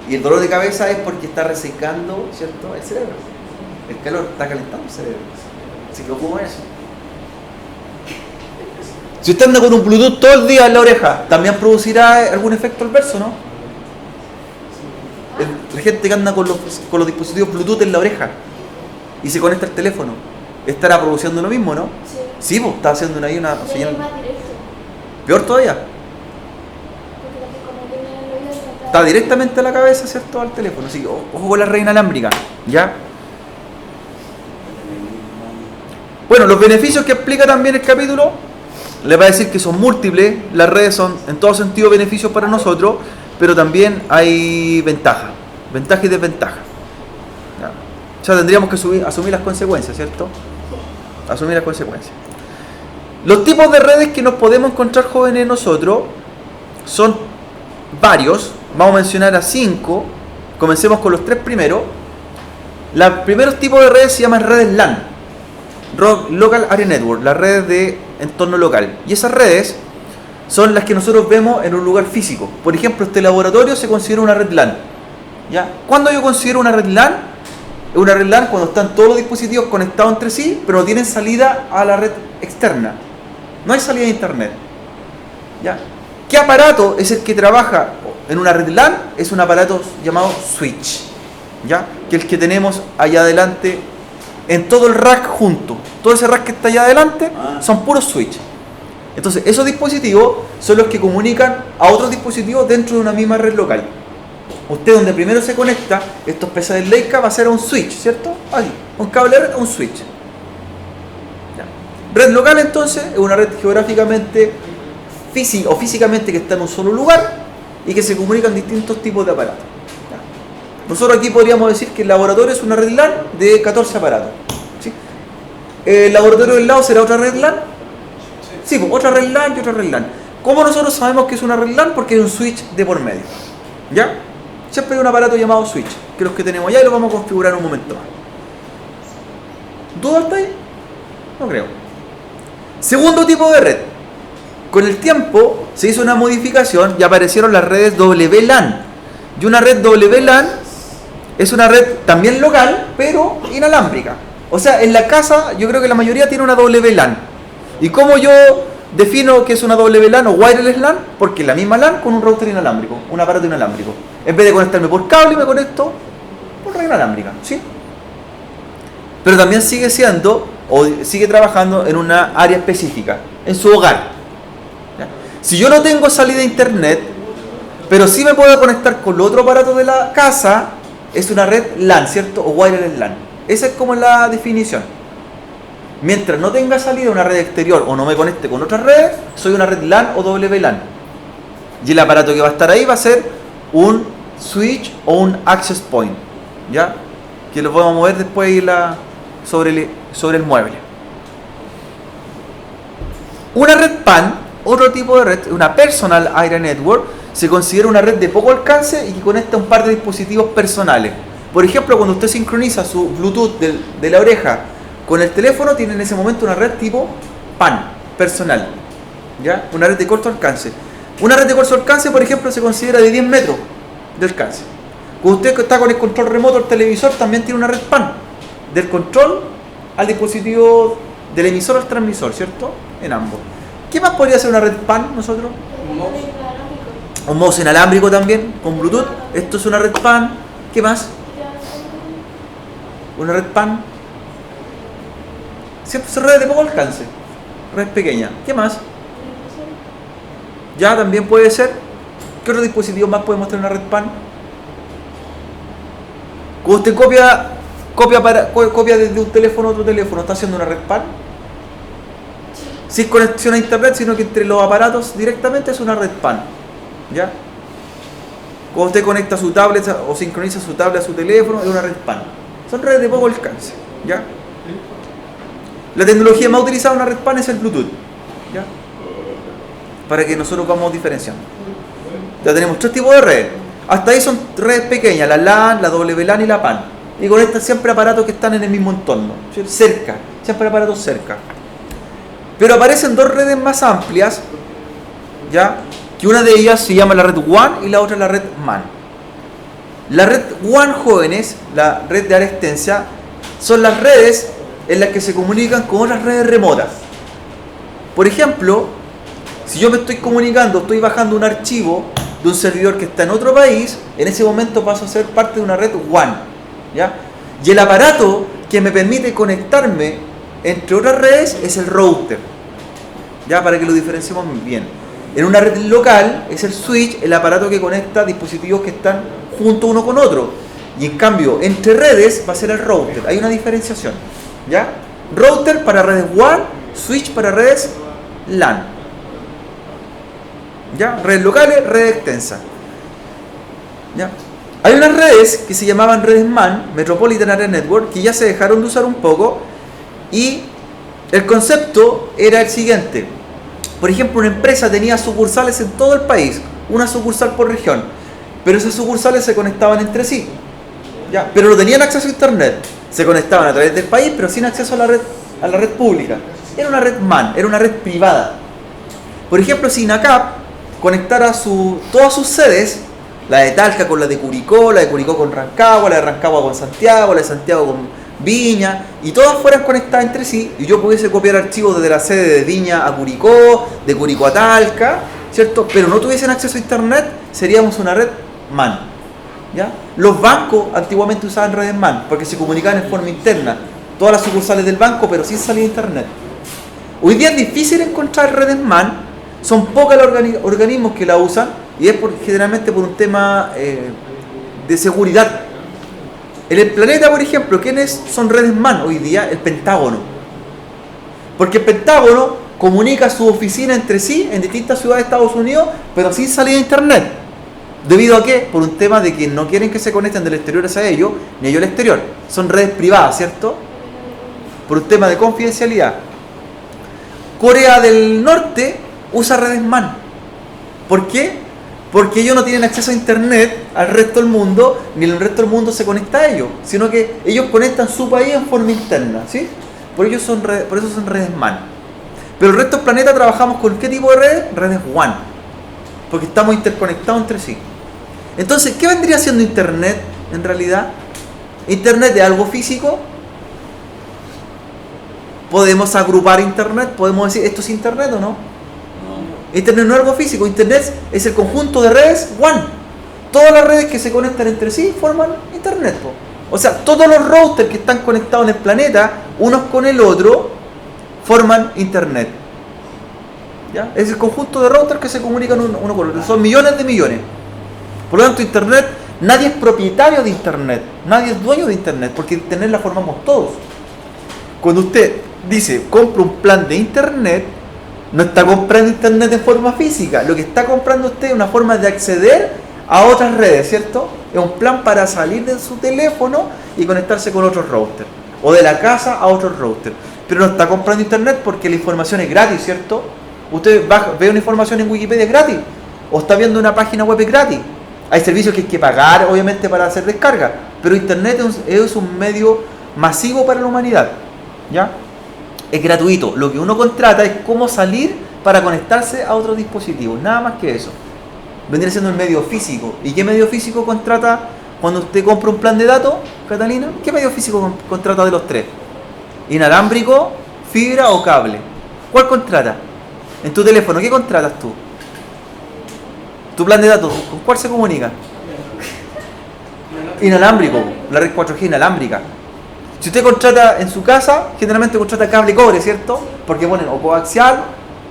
Y el dolor de cabeza es porque está resecando, ¿cierto?, el cerebro. El calor está calentando el cerebro. Así que ojo con eso. Si usted anda con un Bluetooth todo el día en la oreja, también producirá algún efecto adverso, ¿no? La gente que anda con los dispositivos Bluetooth en la oreja y se conecta al teléfono, estará produciendo lo mismo, ¿no? Sí. Sí, pues está haciendo ahí una Sí, señal. más directo. Peor todavía. Porque como tiene el oído Está directamente a la cabeza, ¿cierto?, al teléfono. Así que ojo con la red inalámbrica, ¿ya? Bueno, los beneficios que explica también el capítulo, le va a decir que son múltiples, las redes son en todo sentido beneficios para nosotros, pero también hay ventajas y desventajas. ¿Ya? O sea, tendríamos que asumir las consecuencias, ¿cierto? Asumir las consecuencias. Los tipos de redes que nos podemos encontrar jóvenes nosotros son varios, vamos a mencionar a 5, comencemos con los 3 primeros. Los primeros tipos de redes se llaman redes LAN, Local Area Network, las redes de entorno local. Y esas redes son las que nosotros vemos en un lugar físico. Por ejemplo, este laboratorio se considera una red LAN. ¿Ya? ¿Cuándo yo considero una red LAN? Es una red LAN cuando están todos los dispositivos conectados entre sí, pero no tienen salida a la red externa. No hay salida de internet. ¿Ya? ¿Qué aparato es el que trabaja en una red LAN? Es un aparato llamado switch, ¿ya? Que es el que tenemos allá adelante en todo el rack junto. Todo ese rack que está allá adelante son puros switch. Entonces esos dispositivos son los que comunican a otros dispositivos dentro de una misma red local. Usted donde primero se conecta, estos PCs del Leica va a ser a un switch, ¿cierto? Ahí, un cable red a un switch. ¿Ya? Red local entonces es una red geográficamente o físicamente que está en un solo lugar y que se comunican distintos tipos de aparatos. ¿Ya? Nosotros aquí podríamos decir que el laboratorio es una red LAN de 14 aparatos. ¿Sí? ¿El laboratorio del lado será otra red LAN? Sí, pues otra red LAN y otra red LAN. ¿Cómo nosotros sabemos que es una red LAN? Porque hay un switch de por medio. ¿Ya? Siempre hay un aparato llamado switch, que es los que tenemos allá y lo vamos a configurar en un momento más. ¿Dudas hasta ahí? No creo. Segundo tipo de red. Con el tiempo se hizo una modificación y aparecieron las redes WLAN. Y una red WLAN es una red también local, pero inalámbrica. O sea, en la casa yo creo que la mayoría tiene una WLAN. ¿Y cómo yo defino que es una WLAN o wireless LAN? Porque la misma LAN con un router inalámbrico, un aparato inalámbrico. En vez de conectarme por cable, me conecto por red inalámbrica, ¿sí? Pero también sigue siendo o sigue trabajando en una área específica, en su hogar. ¿Ya? Si yo no tengo salida a internet, pero sí me puedo conectar con el otro aparato de la casa, es una red LAN, ¿cierto? O wireless LAN. Esa es como la definición. Mientras no tenga salida a una red exterior o no me conecte con otras redes, soy una red LAN o WLAN. Y el aparato que va a estar ahí va a ser un switch o un access point, ¿ya? Que lo podemos mover después ahí sobre el mueble. Una red PAN, otro tipo de red, una Personal Area Network, se considera una red de poco alcance y que conecta un par de dispositivos personales. Por ejemplo, cuando usted sincroniza su Bluetooth de la oreja con el teléfono, tiene en ese momento una red tipo PAN, personal, ¿ya? Una red de corto alcance. Una red de corto alcance, por ejemplo, se considera de 10 metros de alcance. Cuando usted está con el control remoto del televisor, también tiene una red PAN, del control al dispositivo, del emisor al transmisor, ¿cierto? En ambos. ¿Qué más podría ser una red PAN nosotros? Un mouse inalámbrico también, con Bluetooth. Esto es una red PAN. ¿Qué más? Una red PAN. Siempre son redes de poco alcance, red pequeña. ¿Qué más? Ya también puede ser. ¿Qué otro dispositivo más podemos tener una red PAN? Cuando usted copia desde un teléfono a otro teléfono, ¿está haciendo una red PAN? Sin conexión a internet, sino que entre los aparatos directamente es una red PAN. ¿Ya? Cuando usted conecta su tablet o sincroniza su tablet a su teléfono, es una red PAN. Son redes de poco alcance, ¿ya? La tecnología más utilizada en una red PAN es el Bluetooth, ¿ya? Para que nosotros vamos diferenciando. Ya tenemos 3 tipos de redes. Hasta ahí son redes pequeñas, la LAN, la WLAN y la PAN. Y conectan siempre aparatos que están en el mismo entorno, ¿sí? Cerca, siempre aparatos cerca. Pero aparecen 2 redes más amplias, ¿ya? Que una de ellas se llama la red WAN y la otra la red MAN. La red WAN, jóvenes, la red de área extensa, son las redes en las que se comunican con otras redes remotas. Por ejemplo, si yo me estoy comunicando, estoy bajando un archivo de un servidor que está en otro país, en ese momento paso a ser parte de una red WAN, ¿ya? Y el aparato que me permite conectarme entre otras redes es el router, ¿ya? Para que lo diferenciemos bien. En una red local es el switch, el aparato que conecta dispositivos que están juntos uno con otro. Y en cambio, entre redes va a ser el router. Hay una diferenciación, ¿ya? Router para redes WAN, switch para redes LAN, ¿ya? Redes locales, redes extensas, ¿ya? Hay unas redes que se llamaban redes MAN, Metropolitan Area Network, que ya se dejaron de usar un poco, y el concepto era el siguiente. Por ejemplo, una empresa tenía sucursales en todo el país, una sucursal por región, pero esas sucursales se conectaban entre sí, ¿ya? Pero no tenían acceso a internet, se conectaban a través del país, pero sin acceso a la red pública. Era una red MAN, era una red privada. Por ejemplo, si INACAP conectara todas sus sedes, la de Talca con la de Curicó con Rancagua, la de Rancagua con Santiago, la de Santiago con Viña, y todas fueran conectadas entre sí, y yo pudiese copiar archivos desde la sede de Viña a Curicó, de Curicó a Talca, ¿cierto? Pero no tuviesen acceso a internet, seríamos una red MAN, ¿ya? Los bancos antiguamente usaban redes MAN porque se comunicaban en forma interna, todas las sucursales del banco, pero sin salir a internet. Hoy día es difícil encontrar redes MAN, son pocos los organismos que la usan, y es generalmente por un tema de seguridad. En el planeta, por ejemplo, ¿quiénes son redes MAN hoy día? El Pentágono. Porque el Pentágono comunica su oficina entre sí en distintas ciudades de Estados Unidos, pero sin salida a internet. ¿Debido a qué? Por un tema de que no quieren que se conecten del exterior hacia ellos, ni ellos al exterior. Son redes privadas, ¿cierto? Por un tema de confidencialidad. Corea del Norte usa redes MAN. ¿Por qué? Porque ellos no tienen acceso a internet al resto del mundo, ni el resto del mundo se conecta a ellos, sino que ellos conectan su país en forma interna, ¿sí? Por eso son redes MAN. Pero el resto del planeta trabajamos con ¿qué tipo de redes? Redes WAN, porque estamos interconectados entre sí. Entonces, ¿qué vendría siendo internet en realidad? ¿Internet es algo físico? ¿Podemos agrupar internet? ¿Podemos decir esto es internet o no? Internet no es algo físico, internet es el conjunto de redes WAN. Todas las redes que se conectan entre sí forman internet. O sea, todos los routers que están conectados en el planeta, unos con el otro, forman internet, ¿ya? Es el conjunto de routers que se comunican uno con el otro. Son millones de millones. Por lo tanto, internet, nadie es propietario de internet, nadie es dueño de internet, porque internet la formamos todos. Cuando usted dice, compra un plan de internet, no está comprando internet de forma física. Lo que está comprando usted es una forma de acceder a otras redes, ¿cierto? Es un plan para salir de su teléfono y conectarse con otros routers. O de la casa a otros routers. Pero no está comprando internet porque la información es gratis, ¿cierto? Usted ve una información en Wikipedia gratis. O está viendo una página web gratis. Hay servicios que hay que pagar, obviamente, para hacer descarga. Pero internet es un medio masivo para la humanidad, ¿ya? Es gratuito. Lo que uno contrata es cómo salir para conectarse a otros dispositivos. Nada más que eso. Vendría siendo el medio físico. ¿Y qué medio físico contrata cuando usted compra un plan de datos, Catalina? ¿Qué medio físico contrata de los tres? ¿Inalámbrico, fibra o cable? ¿Cuál contrata? En tu teléfono, ¿qué contratas tú? Tu plan de datos, ¿con cuál se comunica? Inalámbrico. La red 4G inalámbrica. Si usted contrata en su casa, generalmente contrata cable cobre, ¿cierto? Porque ponen o coaxial,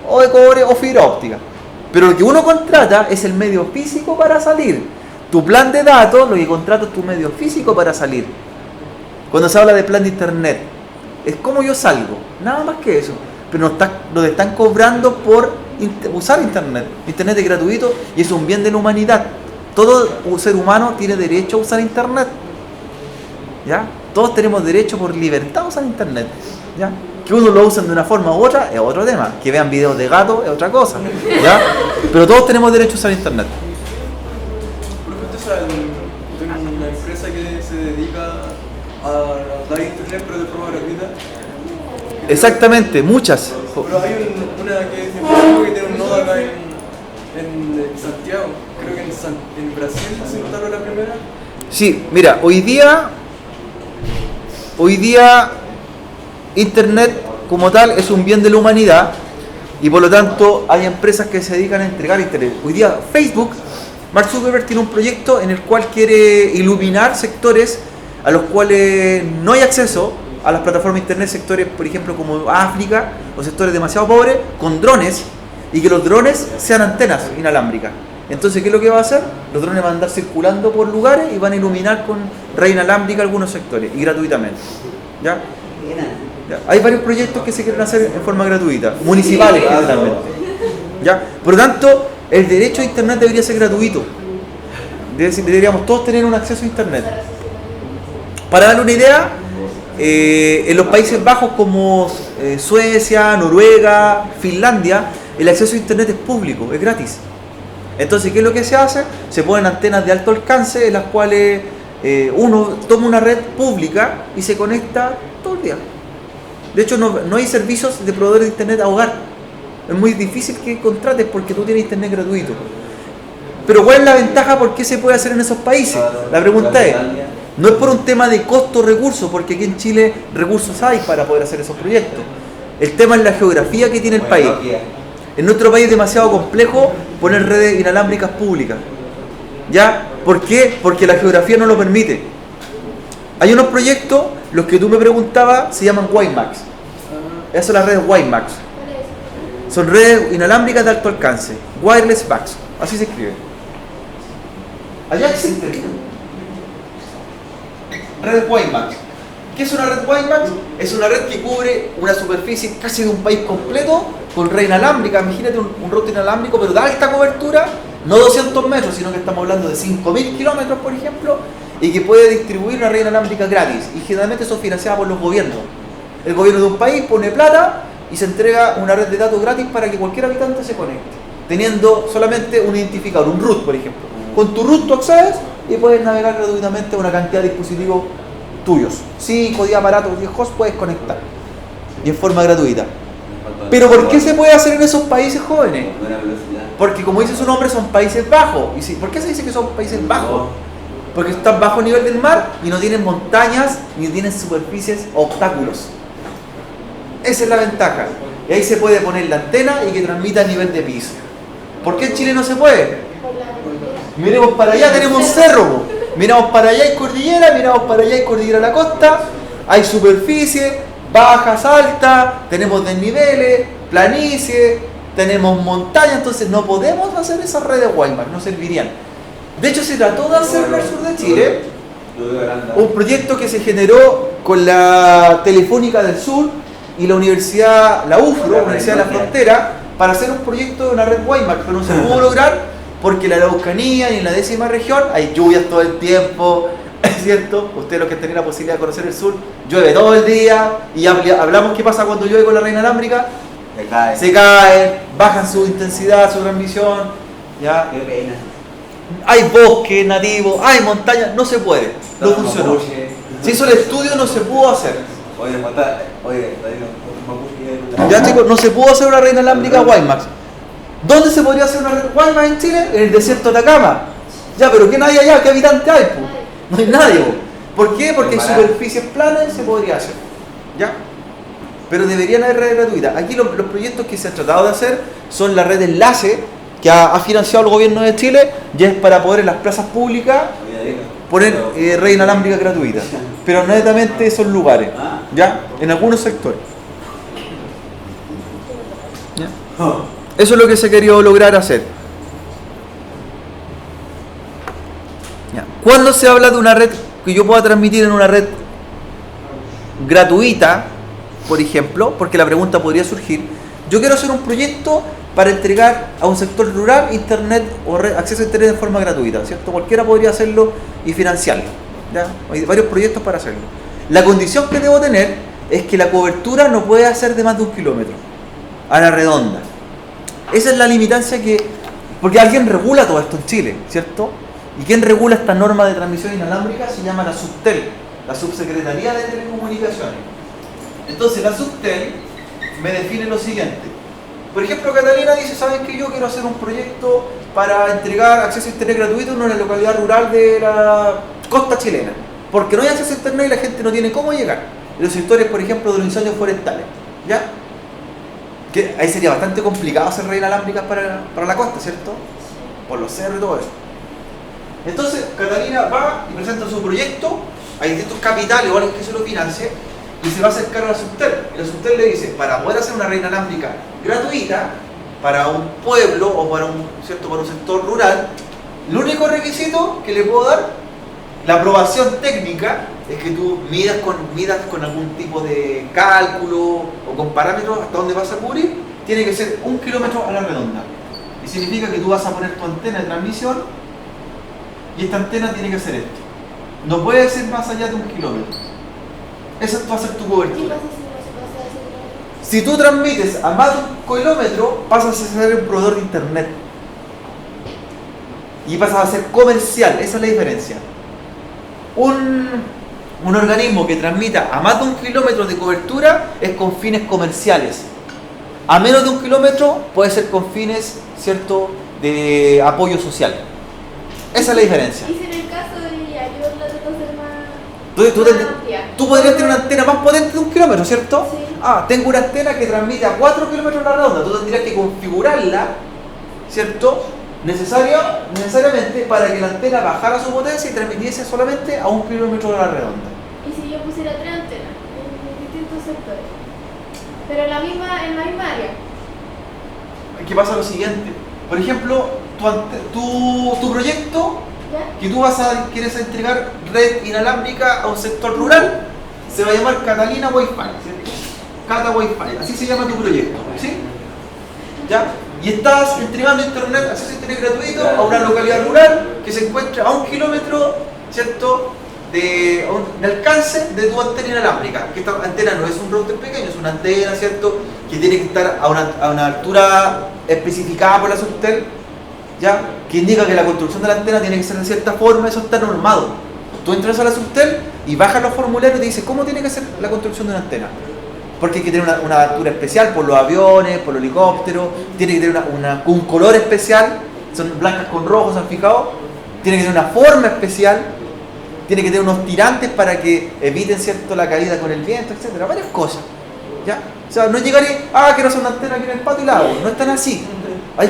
o de cobre, o fibra óptica. Pero lo que uno contrata es el medio físico para salir. Tu plan de datos, lo que contrata es tu medio físico para salir. Cuando se habla de plan de internet, es como yo salgo, nada más que eso. Pero nos están cobrando por usar internet. Internet es gratuito y es un bien de la humanidad. todo ser humano tiene derecho a usar internet. ¿Ya? Todos tenemos derecho por libertad a usar internet. ¿Ya? Que uno lo usen de una forma u otra es otro tema. Que vean videos de gato es otra cosa. ¿Ya? Pero todos tenemos derecho a usar internet. Profesor, tengo una empresa que se dedica a dar internet pero de forma gratuita. Exactamente, muchas. Pero hay una que es que tiene un nodo acá en Santiago. Creo que en Brasil se instalaron la primera. Sí, mira, hoy día internet como tal es un bien de la humanidad y por lo tanto hay empresas que se dedican a entregar internet. Hoy día Facebook, Mark Zuckerberg tiene un proyecto en el cual quiere iluminar sectores a los cuales no hay acceso a las plataformas de internet, sectores por ejemplo como África o sectores demasiado pobres, con drones, y que los drones sean antenas inalámbricas. Entonces, ¿qué es lo que va a hacer? Los drones van a andar circulando por lugares y van a iluminar con red inalámbrica algunos sectores, y gratuitamente. ¿Ya? ¿Ya? Hay varios proyectos que se quieren hacer en forma gratuita, municipales generalmente. ¿Ya? Por lo tanto, el derecho a internet debería ser gratuito. Deberíamos todos tener un acceso a internet. Para darle una idea, en los Países Bajos como Suecia, Noruega, Finlandia, el acceso a internet es público, es gratis. Entonces, ¿qué es lo que se hace? Se ponen antenas de alto alcance en las cuales uno toma una red pública y se conecta todo el día. De hecho, no hay servicios de proveedores de internet a hogar. Es muy difícil que contrates porque tú tienes internet gratuito. Pero ¿cuál es la ventaja? ¿Por qué se puede hacer en esos países? La pregunta es, no es por un tema de costo-recurso, porque aquí en Chile recursos hay para poder hacer esos proyectos. El tema es la geografía que tiene el país. En nuestro país es demasiado complejo poner redes inalámbricas públicas. ¿Ya? ¿Por qué? Porque la geografía no lo permite. Hay unos proyectos, los que tú me preguntabas, se llaman WiMAX. Esas son las redes WiMAX. Son redes inalámbricas de alto alcance. Wireless MAX. Así se escribe. Allá existen redes WiMAX. ¿Qué es una red WiMAX? Es una red que cubre una superficie casi de un país completo con red inalámbrica. Imagínate un router inalámbrico, pero de alta cobertura, no 200 metros, sino que estamos hablando de 5.000 kilómetros, por ejemplo, y que puede distribuir una red inalámbrica gratis. Y generalmente eso es financiado por los gobiernos. El gobierno de un país pone plata y se entrega una red de datos gratis para que cualquier habitante se conecte, teniendo solamente un identificador, un root, por ejemplo. Con tu root tú accedes y puedes navegar gratuitamente a una cantidad de dispositivos tuyos. 5, 10 aparatos, 10 hosts puedes conectar. Y en forma gratuita. Pero ¿por qué se puede hacer en esos países jóvenes? Porque como dice su nombre, son Países Bajos. ¿Y por qué se dice que son Países Bajos? Porque están bajo nivel del mar y no tienen montañas ni tienen superficies o obstáculos. Esa es la ventaja. Y ahí se puede poner la antena y que transmita a nivel de piso. ¿Por qué en Chile no se puede? Miremos para allá, tenemos cerro. Miramos para allá hay cordillera, miramos para allá hay cordillera a la costa. Hay superficie, bajas, altas, tenemos desniveles, planicie, tenemos montaña. Entonces no podemos hacer esas redes WiMAX, no servirían. De hecho, se trató de hacer en el sur de Chile un proyecto que se generó con la Telefónica del Sur y la Universidad, la UFRO, la Universidad de la Frontera, para hacer un proyecto de una red WiMAX, pero no se pudo lograr porque en la Araucanía y en la 10ª región hay lluvias todo el tiempo, ¿es cierto? Ustedes los que tienen la posibilidad de conocer el sur, llueve todo el día y hablamos qué pasa cuando llueve con la red inalámbrica. Se caen, bajan su intensidad, su transmisión, ¿ya? Qué pena. Hay bosque nativo, hay montaña, no se puede, no funcionó. Si hizo el estudio no se pudo hacer. Ya chicos, no se pudo hacer una red inalámbrica WiMAX. ¿Dónde se podría hacer una red WiMAX en Chile? En el desierto de Atacama. Ya, pero ¿quién hay allá? ¿Qué habitante hay? Po? No hay nadie. Po. ¿Por qué? Porque hay superficies planas y se podría hacer. ¿Ya? Pero deberían haber redes gratuitas. Aquí los proyectos que se han tratado de hacer son la red de enlace que ha financiado el gobierno de Chile, ya es para poder en las plazas públicas poner red inalámbrica gratuita. Pero no netamente esos lugares. ¿Ya? En algunos sectores. ¿Ya? Eso es lo que se quería lograr hacer. ¿Ya? Cuando se habla de una red que yo pueda transmitir en una red gratuita, por ejemplo, porque la pregunta podría surgir, yo quiero hacer un proyecto para entregar a un sector rural internet o acceso a internet de forma gratuita, ¿cierto? Cualquiera podría hacerlo y financiarlo, ¿ya? Hay varios proyectos para hacerlo. La condición que debo tener es que la cobertura no puede ser de más de 1 kilómetro a la redonda. Esa es la limitancia que... Porque alguien regula todo esto en Chile, ¿cierto? ¿Y quién regula esta norma de transmisión inalámbrica? Se llama la Subtel, la Subsecretaría de Telecomunicaciones. Entonces la Subtel me define lo siguiente. Por ejemplo, Catalina dice, ¿saben qué? Yo quiero hacer un proyecto para entregar acceso a internet gratuito en una localidad rural de la costa chilena. Porque no hay acceso a internet y la gente no tiene cómo llegar. En los sectores, por ejemplo, de los incendios forestales. ¿Ya? Que ahí sería bastante complicado hacer redes inalámbricas para la costa, ¿cierto? Por los cerros y todo eso. Entonces, Catalina va y presenta su proyecto a distintos capitales o a los que se lo financie y se va a acercar a la Subtel. Y la Subtel le dice, para poder hacer una red inalámbrica gratuita para un pueblo o para un sector rural, el único requisito que le puedo dar, la aprobación técnica, es que tú midas con algún tipo de cálculo o con parámetros hasta dónde vas a cubrir, tiene que ser 1 kilómetro a la redonda. Y significa que tú vas a poner tu antena de transmisión y esta antena tiene que ser esto. No puede ser más allá de 1 kilómetro. Esa va a ser tu ¿Qué cobertura. pasa si no se pasa ese kilómetro? Si tú transmites a más de 1 kilómetro, pasas a ser un proveedor de internet. Y pasas a ser comercial, esa es la diferencia. Un organismo que transmita a más de 1 kilómetro de cobertura es con fines comerciales. A menos de 1 kilómetro puede ser con fines, ¿cierto?, de apoyo social. Esa es la diferencia. Y si en el caso de ya, yo la trato de hacer más amplia. Tú podrías tener una antena más potente de 1 kilómetro, ¿cierto? Sí. Tengo una antena que transmite a 4 kilómetros a la redonda. Tú tendrías que configurarla, ¿cierto?, necesariamente para que la antena bajara su potencia y transmitiese solamente a 1 kilómetro a la redonda. Y si yo pusiera 3 antenas en distintos sectores, pero en la misma área. ¿Qué pasa? Lo siguiente. Por ejemplo, tu proyecto ¿Ya? que tú quieres entregar red inalámbrica a un sector rural, se va a llamar Catalina Wi-Fi, ¿cierto? Cata Wi-Fi, así se llama tu proyecto, ¿sí? ¿Ya? Y estás entregando internet, acceso a internet gratuito a una localidad rural que se encuentra a 1 kilómetro, ¿cierto?, de alcance de tu antena inalámbrica. Que esta antena no es un router pequeño, es una antena, ¿cierto?, que tiene que estar a una altura especificada por la Subtel, ¿ya?, que indica que la construcción de la antena tiene que ser de cierta forma. Eso está normado. Tú entras a la Subtel y bajas los formularios y te dice cómo tiene que ser la construcción de una antena. Porque hay que tener una altura especial por los aviones, por los helicópteros, tiene que tener un color especial, son blancas con rojo, ¿se han fijado? Tiene que tener una forma especial, tiene que tener unos tirantes para que eviten, ¿cierto?, la caída con el viento, etcétera, varias cosas, ¿ya? O sea, no llegar y, quiero hacer una antena aquí en el patio y la hago, no es tan así. Hay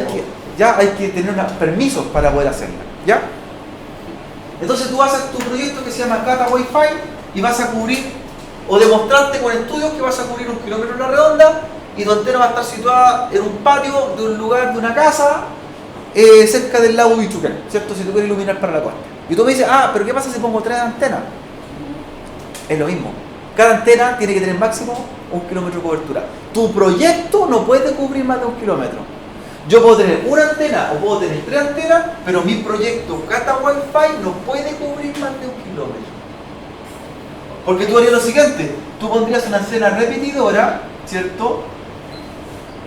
que tener permisos para poder hacerla, ¿ya? Entonces tú haces tu proyecto que se llama Cata Wi-Fi y vas a cubrir o demostrarte con estudios que vas a cubrir 1 kilómetro en la redonda y tu antena va a estar situada en un patio de un lugar, de una casa, cerca del lago Bichuquén, ¿cierto? Si tú quieres iluminar para la costa. Y tú me dices, pero ¿qué pasa si pongo 3 antenas? Es lo mismo. Cada antena tiene que tener máximo 1 kilómetro de cobertura. Tu proyecto no puede cubrir más de 1 kilómetro. Yo puedo tener una antena o puedo tener 3 antenas, pero mi proyecto Cata Wi-Fi no puede cubrir más de 1 kilómetro. Porque tú harías lo siguiente, tú pondrías una antena repetidora, ¿cierto?,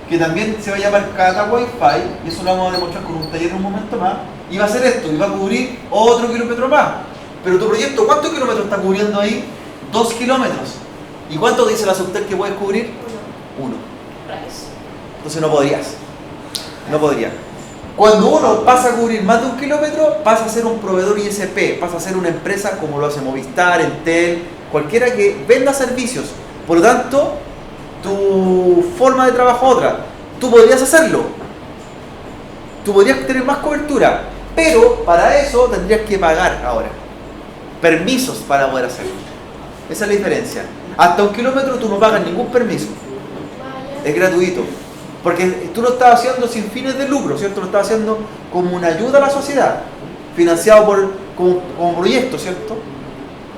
que también se va a llamar Cata Wi-Fi, y eso lo vamos a demostrar con un taller en un momento más, y va a hacer esto, y va a cubrir otro kilómetro más. Pero tu proyecto, ¿cuántos kilómetros está cubriendo ahí? 2 kilómetros. ¿Y cuánto dice la Subtel que puedes cubrir? 1. Entonces no podrías. No podrías. Cuando uno pasa a cubrir más de 1 kilómetro, pasa a ser un proveedor ISP, pasa a ser una empresa como lo hace Movistar, Entel, cualquiera que venda servicios. Por lo tanto, tu forma de trabajo es otra. Tú podrías hacerlo. Tú podrías tener más cobertura. Pero para eso tendrías que pagar ahora permisos para poder hacerlo. Esa es la diferencia. Hasta 1 kilómetro tú no pagas ningún permiso. Es gratuito. Porque tú lo estás haciendo sin fines de lucro, ¿cierto? Lo estás haciendo como una ayuda a la sociedad, financiado como proyecto, ¿cierto?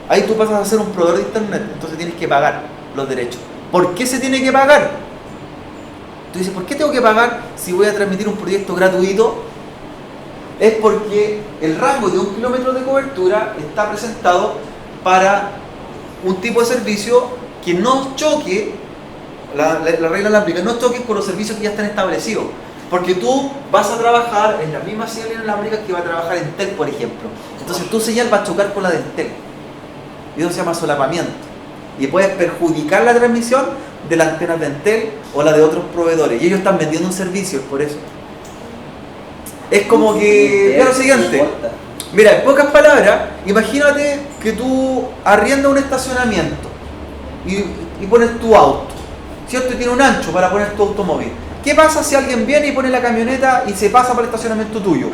Ahí tú pasas a ser un proveedor de internet, entonces tienes que pagar los derechos. ¿Por qué se tiene que pagar? Tú dices, ¿por qué tengo que pagar si voy a transmitir un proyecto gratuito? Es porque el rango de 1 kilómetro de cobertura está presentado para un tipo de servicio que no choque, la regla inalámbrica, no choque con los servicios que ya están establecidos. Porque tú vas a trabajar en las mismas señales inalámbricas que va a trabajar Entel, por ejemplo. Entonces tu señal va a chocar con la de Entel. Y eso se llama solapamiento. Y puedes perjudicar la transmisión de las antenas de Entel o la de otros proveedores. Y ellos están vendiendo un servicio, por eso. Es como que... Es lo siguiente. Mira, en pocas palabras, imagínate que tú arriendas un estacionamiento y pones tu auto, ¿cierto? Y tiene un ancho para poner tu automóvil. ¿Qué pasa si alguien viene y pone la camioneta y se pasa por el estacionamiento tuyo?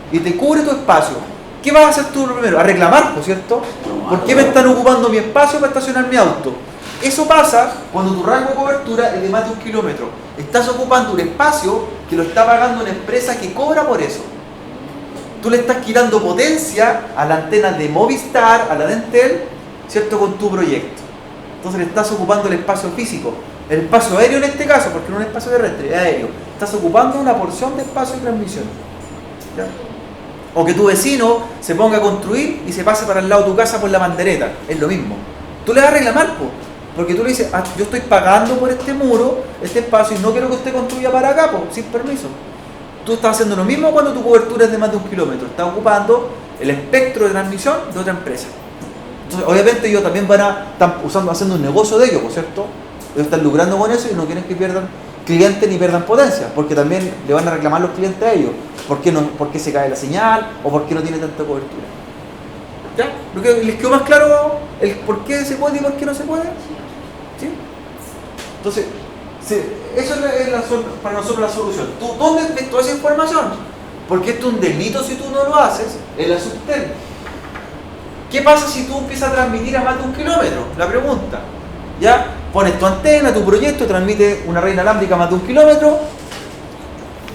Y te cubre tu espacio. ¿Qué vas a hacer tú primero? A reclamar, ¿cierto? ¿Por qué me están ocupando mi espacio para estacionar mi auto? Eso pasa cuando tu rango de cobertura es de más de 1 kilómetro. Estás ocupando un espacio que lo está pagando una empresa que cobra por eso. Tú le estás quitando potencia a la antena de Movistar, a la de Entel, ¿cierto? Con tu proyecto. Entonces le estás ocupando el espacio físico. El espacio aéreo en este caso, porque no es un espacio terrestre, es aéreo. Estás ocupando una porción de espacio de transmisión. ¿Ya? O que tu vecino se ponga a construir y se pase para el lado de tu casa por la bandereta. Es lo mismo. Tú le vas a reclamar, porque tú le dices, yo estoy pagando por este muro, este espacio, y no quiero que usted construya para acá, sin permiso. Tú estás haciendo lo mismo cuando tu cobertura es de más de 1 kilómetro. Estás ocupando el espectro de transmisión de otra empresa. Entonces, obviamente ellos también están haciendo un negocio de ellos, ¿cierto? Ellos están lucrando con eso y no quieren que pierdan clientes ni pierdan potencia, porque también le van a reclamar los clientes a ellos. ¿Por qué se cae la señal? ¿O por qué no tiene tanta cobertura? ¿Ya? ¿Les quedó más claro el por qué se puede y por qué no se puede? ¿Sí? Entonces, eso es para nosotros la solución. ¿Tú dónde ves toda esa información? Porque esto es un delito si tú no lo haces en la subtel. ¿Qué pasa si tú empiezas a transmitir a más de 1 kilómetro? La pregunta. ¿Ya? Pones tu antena, tu proyecto, transmite una red inalámbrica a más de 1 kilómetro.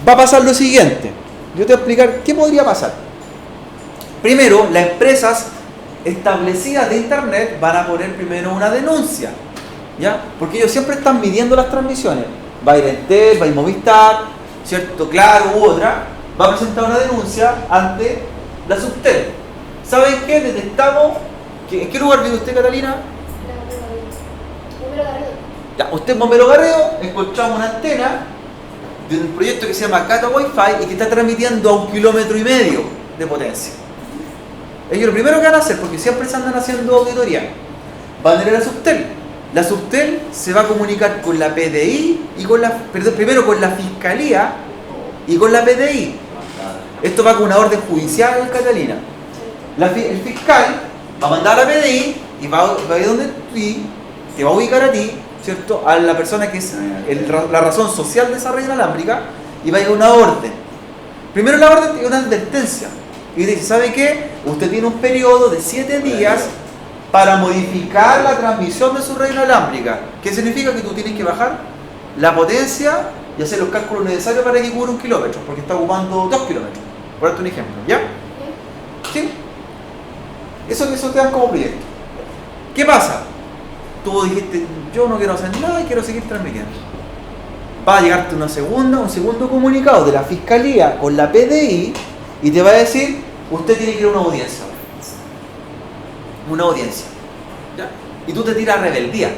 Va a pasar lo siguiente. Yo te voy a explicar qué podría pasar. Primero, las empresas establecidas de internet van a poner primero una denuncia, ¿ya? Porque ellos siempre están midiendo las transmisiones. Va a ir Entel, va a ir Movistar, ¿cierto? Claro u otra, va a presentar una denuncia ante la subtel. ¿Saben qué? Detectamos ¿en qué lugar vive usted, Catalina? Bombero Garrido. Ya, usted es Bombero Garrido, encontramos una antena de un proyecto que se llama Cata Wi-Fi y que está transmitiendo a 1,5 kilómetros de potencia. Ellos lo primero que van a hacer, porque siempre se andan haciendo auditoría, van a ir a la subtel. La subtel se va a comunicar con la PDI y primero con la Fiscalía y con la PDI. Esto va con una orden judicial, Catalina. El fiscal va a mandar a la PDI y va a ir donde ti, te va a ubicar a ti, ¿cierto? A la persona que es la razón social de esa red inalámbrica y va a llegar una orden. Primero la orden es una advertencia. Y dice, ¿sabe qué? Usted tiene un periodo de 7 días para modificar la transmisión de su red inalámbrica. ¿Qué significa? Que tú tienes que bajar la potencia y hacer los cálculos necesarios para que cubra 1 kilómetro, porque está ocupando 2 kilómetros. Por darte un ejemplo, ¿ya? ¿Sí? Eso te dan como proyecto. ¿Qué pasa? Tú dijiste, yo no quiero hacer nada y quiero seguir transmitiendo. Va a llegarte un segundo comunicado de la Fiscalía con la PDI y te va a decir, usted tiene que ir a una audiencia. Una audiencia. ¿Ya? Y tú te tiras a rebeldía.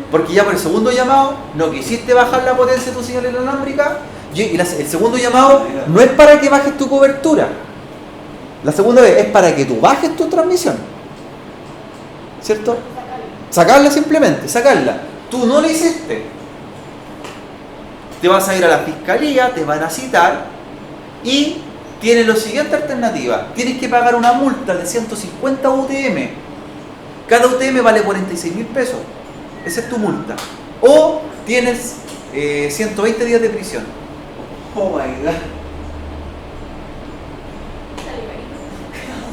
Porque ya por el segundo llamado no quisiste bajar la potencia de tu señal inalámbrica. Y el segundo llamado no es para que bajes tu cobertura. La segunda vez es para que tú bajes tu transmisión. ¿Cierto? Sacarla simplemente, sacarla. Tú no lo hiciste. Te vas a ir a la fiscalía, te van a citar y tienes la siguiente alternativa. Tienes que pagar una multa de 150 UTM. Cada UTM vale 46.000 pesos. Esa es tu multa. O tienes 120 días de prisión. Oh my God.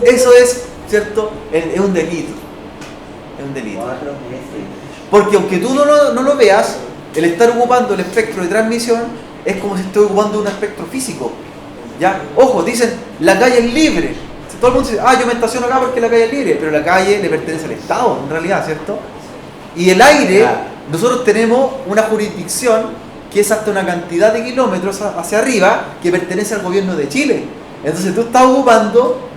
Eso es, ¿cierto? Es un delito. Es un delito. 4 meses. Porque aunque tú no lo veas, el estar ocupando el espectro de transmisión es como si estoy ocupando un espectro físico. ¿Ya? Ojo, dicen, la calle es libre. Todo el mundo dice, yo me estaciono acá porque la calle es libre, pero la calle le pertenece al Estado, en realidad, ¿cierto? Y el aire, nosotros tenemos una jurisdicción que es hasta una cantidad de kilómetros hacia arriba que pertenece al gobierno de Chile. Entonces tú estás ocupando,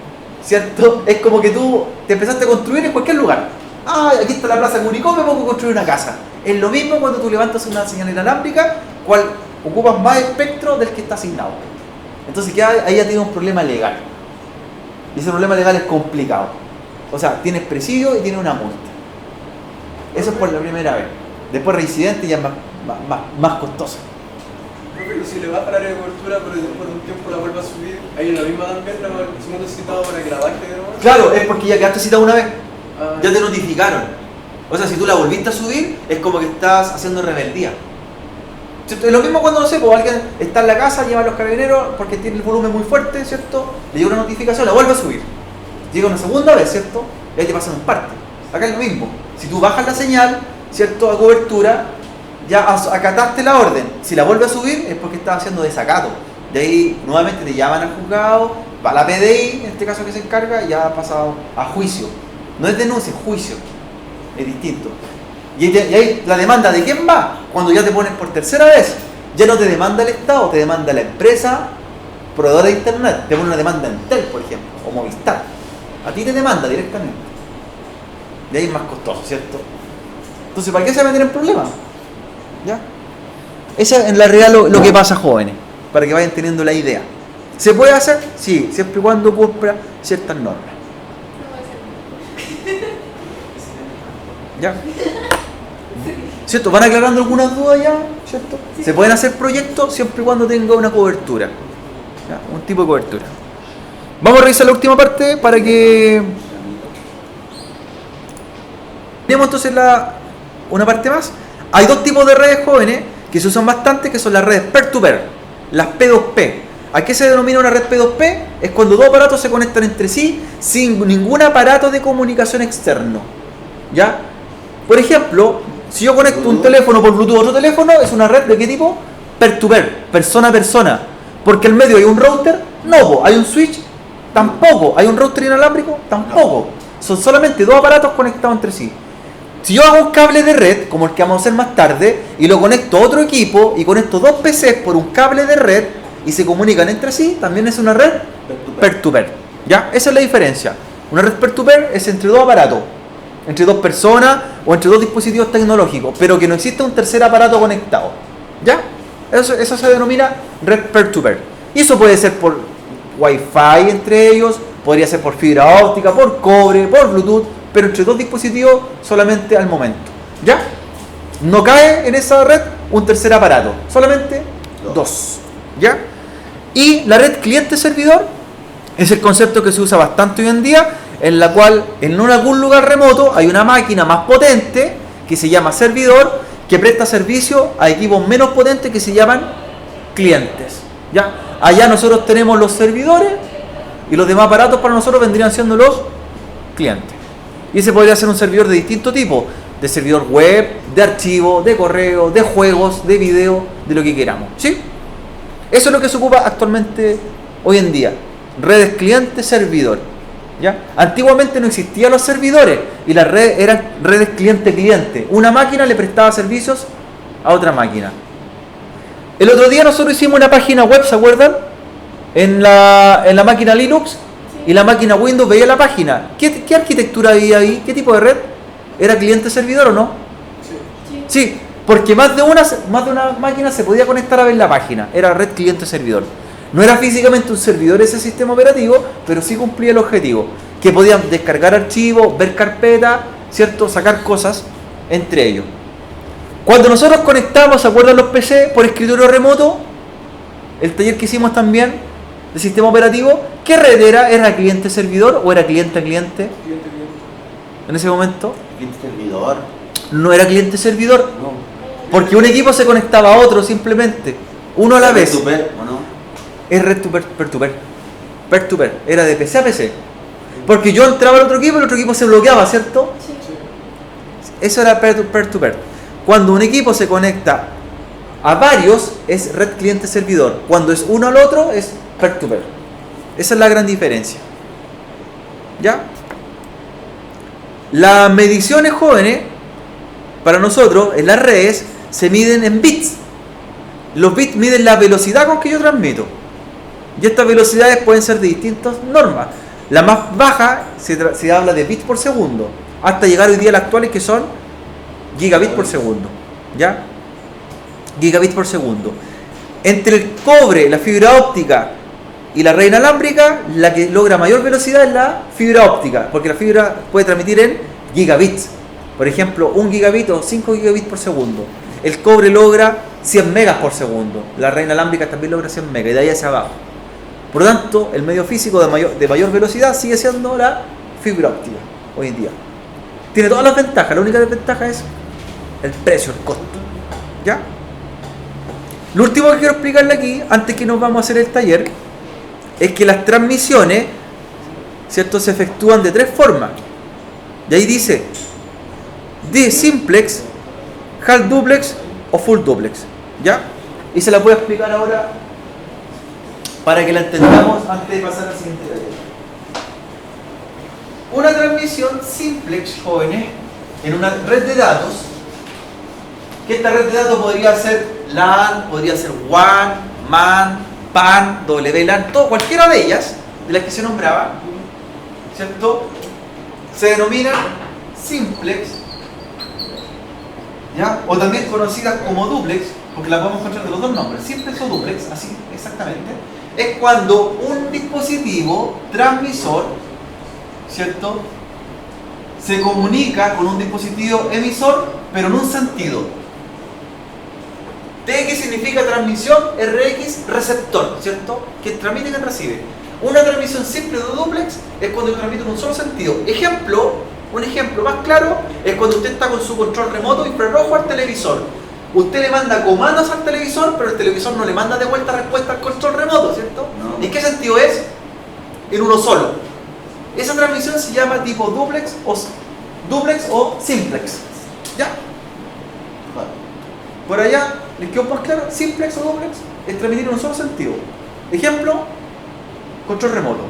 ¿cierto? Es como que tú te empezaste a construir en cualquier lugar. Ah, aquí está la plaza Curicó, me pongo a construir una casa. Es lo mismo cuando tú levantas una señal inalámbrica, cual ocupas más espectro del que está asignado. Entonces ahí ya tienes un problema legal. Y ese problema legal es complicado. O sea, tienes presidio y tienes una multa. Eso es por la primera vez. Después reincidente ya es más costoso. Profe, y si le baja el área de cobertura, pero después de un tiempo la vuelve a subir, ahí en la misma también, el segundo citado para que la baje de nuevo. Claro, es porque ya quedaste citado una vez. Ah, Ya te notificaron. O sea, si tú la volviste a subir, es como que estás haciendo rebeldía. ¿Cierto? Es lo mismo cuando, no sé, pues alguien está en la casa, lleva a los carabineros porque tiene el volumen muy fuerte, ¿cierto? Le llega una notificación, la vuelve a subir. Llega una segunda vez, ¿cierto? Y ahí te pasan un parte. Acá es lo mismo. Si tú bajas la señal, ¿cierto? A cobertura, ya acataste la orden. Si la vuelve a subir, es porque estás haciendo desacato. De ahí, nuevamente te llaman al juzgado, va la PDI, en este caso que se encarga, y ya ha pasado a juicio. No es denuncia, es juicio. Es distinto. Y ahí la demanda de quién va, cuando ya te pones por tercera vez, ya no te demanda el Estado, te demanda la empresa proveedora de internet, te pone una demanda en Tel, por ejemplo, o Movistar. A ti te demanda directamente. De ahí es más costoso, ¿cierto? Entonces, ¿para qué se va a meter en problemas? ¿Ya? Esa es en la realidad lo que pasa, jóvenes, para que vayan teniendo la idea. ¿Se puede hacer? Sí, siempre y cuando cumpla ciertas normas. ¿Ya? ¿Cierto? ¿Van aclarando algunas dudas ya? ¿Cierto? Se pueden hacer proyectos siempre y cuando tenga una cobertura. ¿Ya? Un tipo de cobertura. Vamos a revisar la última parte para que... Tenemos entonces una parte más. Hay dos tipos de redes, jóvenes, que se usan bastante, que son las redes peer-to-peer, las P2P. ¿A qué se denomina una red P2P? Es cuando dos aparatos se conectan entre sí sin ningún aparato de comunicación externo. ¿Ya? Por ejemplo, si yo conecto un teléfono por Bluetooth a otro teléfono, ¿es una red de qué tipo? Peer-to-peer, persona a persona. Porque en medio hay un router, no. ¿Hay un switch? Tampoco. ¿Hay un router inalámbrico? Tampoco. Son solamente dos aparatos conectados entre sí. Si yo hago un cable de red, como el que vamos a hacer más tarde, y lo conecto a otro equipo, y conecto dos PCs por un cable de red, y se comunican entre sí, también es una red peer-to-peer. ¿Ya? Esa es la diferencia. Una red peer-to-peer es entre dos aparatos, entre dos personas o entre dos dispositivos tecnológicos, pero que no existe un tercer aparato conectado. ¿Ya? Eso se denomina red peer-to-peer. Y eso puede ser por Wi-Fi entre ellos, podría ser por fibra óptica, por cobre, por Bluetooth, pero entre dos dispositivos solamente al momento. ¿Ya? No cae en esa red un tercer aparato, solamente dos. ¿Ya? Y la red cliente-servidor es el concepto que se usa bastante hoy en día, en la cual en algún lugar remoto hay una máquina más potente que se llama servidor, que presta servicio a equipos menos potentes que se llaman clientes. ¿Ya? Allá nosotros tenemos los servidores y los demás aparatos para nosotros vendrían siendo los clientes. Y ese podría ser un servidor de distinto tipo, de servidor web, de archivo, de correo, de juegos, de video, de lo que queramos. ¿Sí? Eso es lo que se ocupa actualmente hoy en día. Redes cliente-servidor. ¿Ya? Antiguamente no existían los servidores y las redes eran redes cliente-cliente. Una máquina le prestaba servicios a otra máquina. El otro día nosotros hicimos una página web, ¿se acuerdan? En la máquina Linux y la máquina Windows veía la página. ¿Qué arquitectura había ahí? ¿Qué tipo de red? ¿Era cliente-servidor o no? Sí, porque más de una máquina se podía conectar a ver la página. Era red cliente-servidor. No era físicamente un servidor ese sistema operativo, pero sí cumplía el objetivo. Que podían descargar archivos, ver carpetas, ¿cierto? Sacar cosas entre ellos. Cuando nosotros conectamos, ¿se acuerdan los PC por escritorio remoto? El taller que hicimos también de sistema operativo, ¿qué red era? ¿Era cliente-servidor o era cliente-cliente? En ese momento. Cliente-servidor. No era cliente-servidor, No. porque un equipo se conectaba a otro simplemente, uno a la vez. Super, ¿o no? Es red peer-to-peer. Peer-to-peer. Era de PC a PC. Porque yo entraba al otro equipo y el otro equipo se bloqueaba, ¿cierto? Sí. Eso era peer-to-peer. Cuando un equipo se conecta a varios, es red cliente-servidor. Cuando es uno al otro, es peer-to-peer. Esa es la gran diferencia. ¿Ya? Las mediciones, jóvenes, para nosotros, en las redes, se miden en bits. Los bits miden la velocidad con que yo transmito. Y estas velocidades pueden ser de distintas normas. La más baja se habla de bits por segundo, hasta llegar hoy día a las actuales que son gigabits por segundo. ¿Ya? Gigabits por segundo. Entre el cobre, la fibra óptica y la red inalámbrica, la que logra mayor velocidad es la fibra óptica, porque la fibra puede transmitir en gigabits. Por ejemplo, 1 gigabit o 5 gigabits por segundo. El cobre logra 100 megas por segundo. La red inalámbrica también logra 100 megas, y de ahí hacia abajo. Por lo tanto, el medio físico de mayor velocidad sigue siendo la fibra óptica hoy en día. Tiene todas las ventajas, la única desventaja es el precio, el costo. ¿Ya? Lo último que quiero explicarle aquí, antes que nos vamos a hacer el taller, es que las transmisiones, ¿cierto?, se efectúan de 3 formas. Y ahí dice de simplex, half duplex o full duplex. ¿Ya? Y se la voy a explicar ahora para que la entendamos antes de pasar al siguiente taller. Una transmisión simplex, jóvenes, en una red de datos, que esta red de datos podría ser LAN, podría ser WAN, MAN, PAN, WLAN, cualquiera de ellas, de las que se nombraba, ¿cierto? Se denomina simplex, ¿ya? O también conocidas como duplex, porque las podemos encontrar de los dos nombres, simplex o duplex, así exactamente. Es cuando un dispositivo transmisor, ¿cierto?, se comunica con un dispositivo emisor, pero en un sentido. TX significa transmisión, RX receptor, ¿cierto?, que transmite y que recibe. Una transmisión simple de duplex es cuando transmite en un solo sentido. Un ejemplo más claro es cuando usted está con su control remoto infrarrojo al televisor. Usted le manda comandos al televisor, pero el televisor no le manda de vuelta respuesta al control remoto, ¿cierto? No. ¿En qué sentido es? En uno solo. Esa transmisión se llama tipo duplex o simplex. ¿Ya? Bueno. Por allá, ¿les quedó más claro? Simplex o duplex es transmitir en un solo sentido. Ejemplo, control remoto.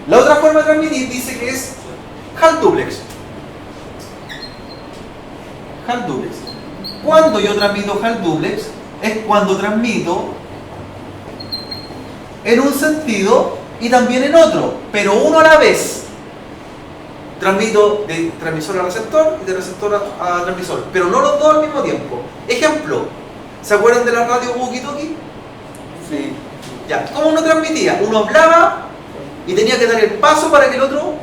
La otra forma de transmitir dice que es half duplex. Half duplex. Cuando yo transmito half duplex es cuando transmito en un sentido y también en otro, pero uno a la vez. Transmito de transmisor a receptor y de receptor a transmisor, pero no los dos al mismo tiempo. Ejemplo, ¿se acuerdan de la radio walkie-talkie? Sí. Ya, ¿cómo uno transmitía? Uno hablaba y tenía que dar el paso para que el otro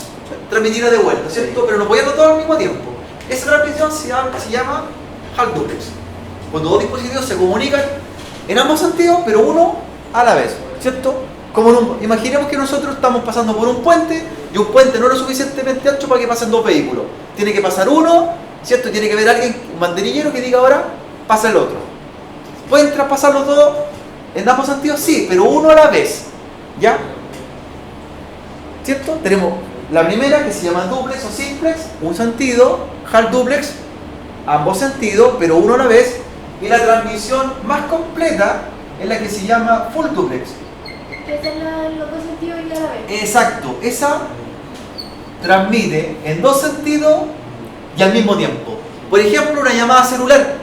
transmitiera de vuelta, ¿cierto? Pero no podían los dos al mismo tiempo. Esa transmisión se llama half duplex. Cuando dos dispositivos se comunican en ambos sentidos, pero uno a la vez, ¿cierto? Imaginemos que nosotros estamos pasando por un puente y un puente no es lo suficientemente ancho para que pasen dos vehículos. Tiene que pasar uno, ¿cierto? Tiene que haber alguien, un banderillero que diga ahora, pasa el otro. ¿Pueden traspasar los dos en ambos sentidos? Sí, pero uno a la vez. ¿Ya? ¿Cierto? Tenemos la primera que se llama duplex o simplex, un sentido, half duplex, ambos sentidos, pero uno a la vez. Y la transmisión más completa es la que se llama full duplex. Que es en los dos sentidos y a la vez. Exacto, esa transmite en dos sentidos y al mismo tiempo. Por ejemplo, una llamada celular.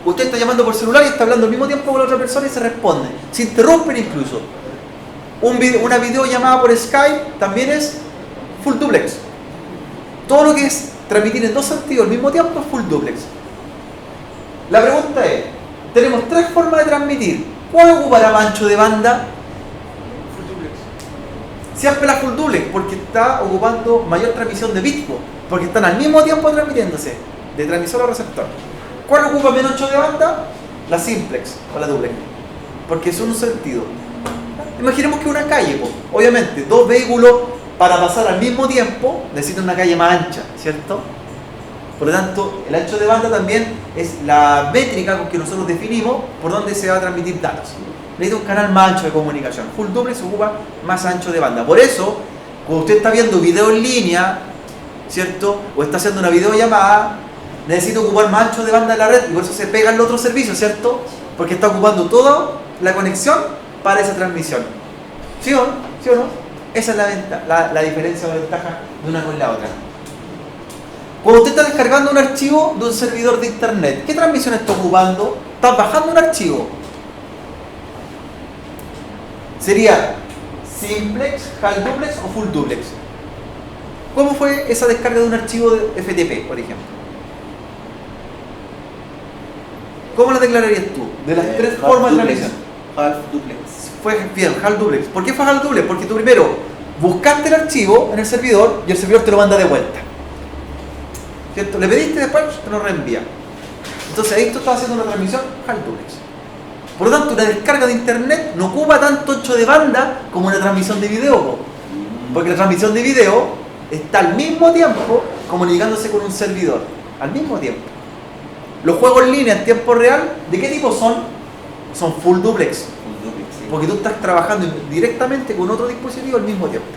Usted está llamando por celular y está hablando al mismo tiempo con la otra persona y se responde. Se interrumpen incluso. Una videollamada por Skype también es full duplex. Todo lo que es transmitir en dos sentidos al mismo tiempo es full duplex. La pregunta es, tenemos 3 formas de transmitir. ¿Cuál ocupará más ancho de banda? Siempre la full duplex, porque está ocupando mayor transmisión de bits, porque están al mismo tiempo transmitiéndose de transmisor a receptor. ¿Cuál ocupa menos ancho de banda? La simplex o la duplex, porque es un sentido. Imaginemos que una calle, obviamente, dos vehículos para pasar al mismo tiempo necesitan una calle más ancha, ¿cierto? Por lo tanto, el ancho de banda también es la métrica con que nosotros definimos por dónde se va a transmitir datos. Necesita un canal más ancho de comunicación. Full duplex ocupa más ancho de banda. Por eso, cuando usted está viendo video en línea, ¿cierto? O está haciendo una videollamada, necesita ocupar más ancho de banda de la red y por eso se pega el otro servicio, ¿cierto? Porque está ocupando toda la conexión para esa transmisión. ¿Sí o no? ¿Sí o no? Esa es la diferencia o la ventaja de una con la otra. Cuando usted está descargando un archivo de un servidor de internet, ¿qué transmisión está ocupando? estás bajando un archivo. Sería simplex, half duplex o full duplex. ¿Cómo fue esa descarga de un archivo de FTP, por ejemplo? ¿Cómo la declararías tú? De las tres formas de transmisión. Half duplex. Fue bien, half duplex. ¿Por qué fue half duplex? Porque tú primero buscaste el archivo en el servidor y el servidor te lo manda de vuelta. ¿Cierto? Le pediste después, te lo reenvía. Entonces ahí tú estás haciendo una transmisión half duplex. Por lo tanto, una descarga de internet no ocupa tanto ancho de banda como una transmisión de video, po. Porque la transmisión de video está al mismo tiempo comunicándose con un servidor. Al mismo tiempo. Los juegos en línea en tiempo real, ¿de qué tipo son? Son full duplex. Full duplex, sí. Porque tú estás trabajando directamente con otro dispositivo al mismo tiempo.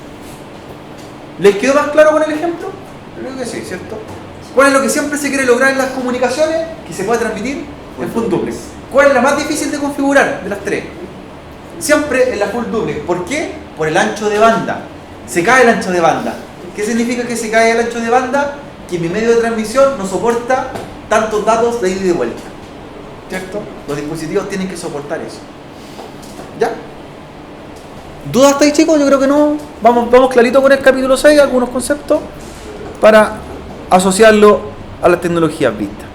¿Les quedó más claro con el ejemplo? Creo que sí, ¿cierto? ¿Cuál es lo que siempre se quiere lograr en las comunicaciones? Que se pueda transmitir en full duplex. ¿Cuál es la más difícil de configurar de las tres? Siempre en la full duplex. ¿Por qué? Por el ancho de banda. Se cae el ancho de banda. ¿Qué significa que se cae el ancho de banda? Que mi medio de transmisión no soporta tantos datos de ida y de vuelta. ¿Cierto? Los dispositivos tienen que soportar eso. ¿Ya? ¿Dudas hasta ahí, chicos? Yo creo que no. Vamos clarito con el capítulo 6, algunos conceptos para asociarlo a las tecnologías vistas.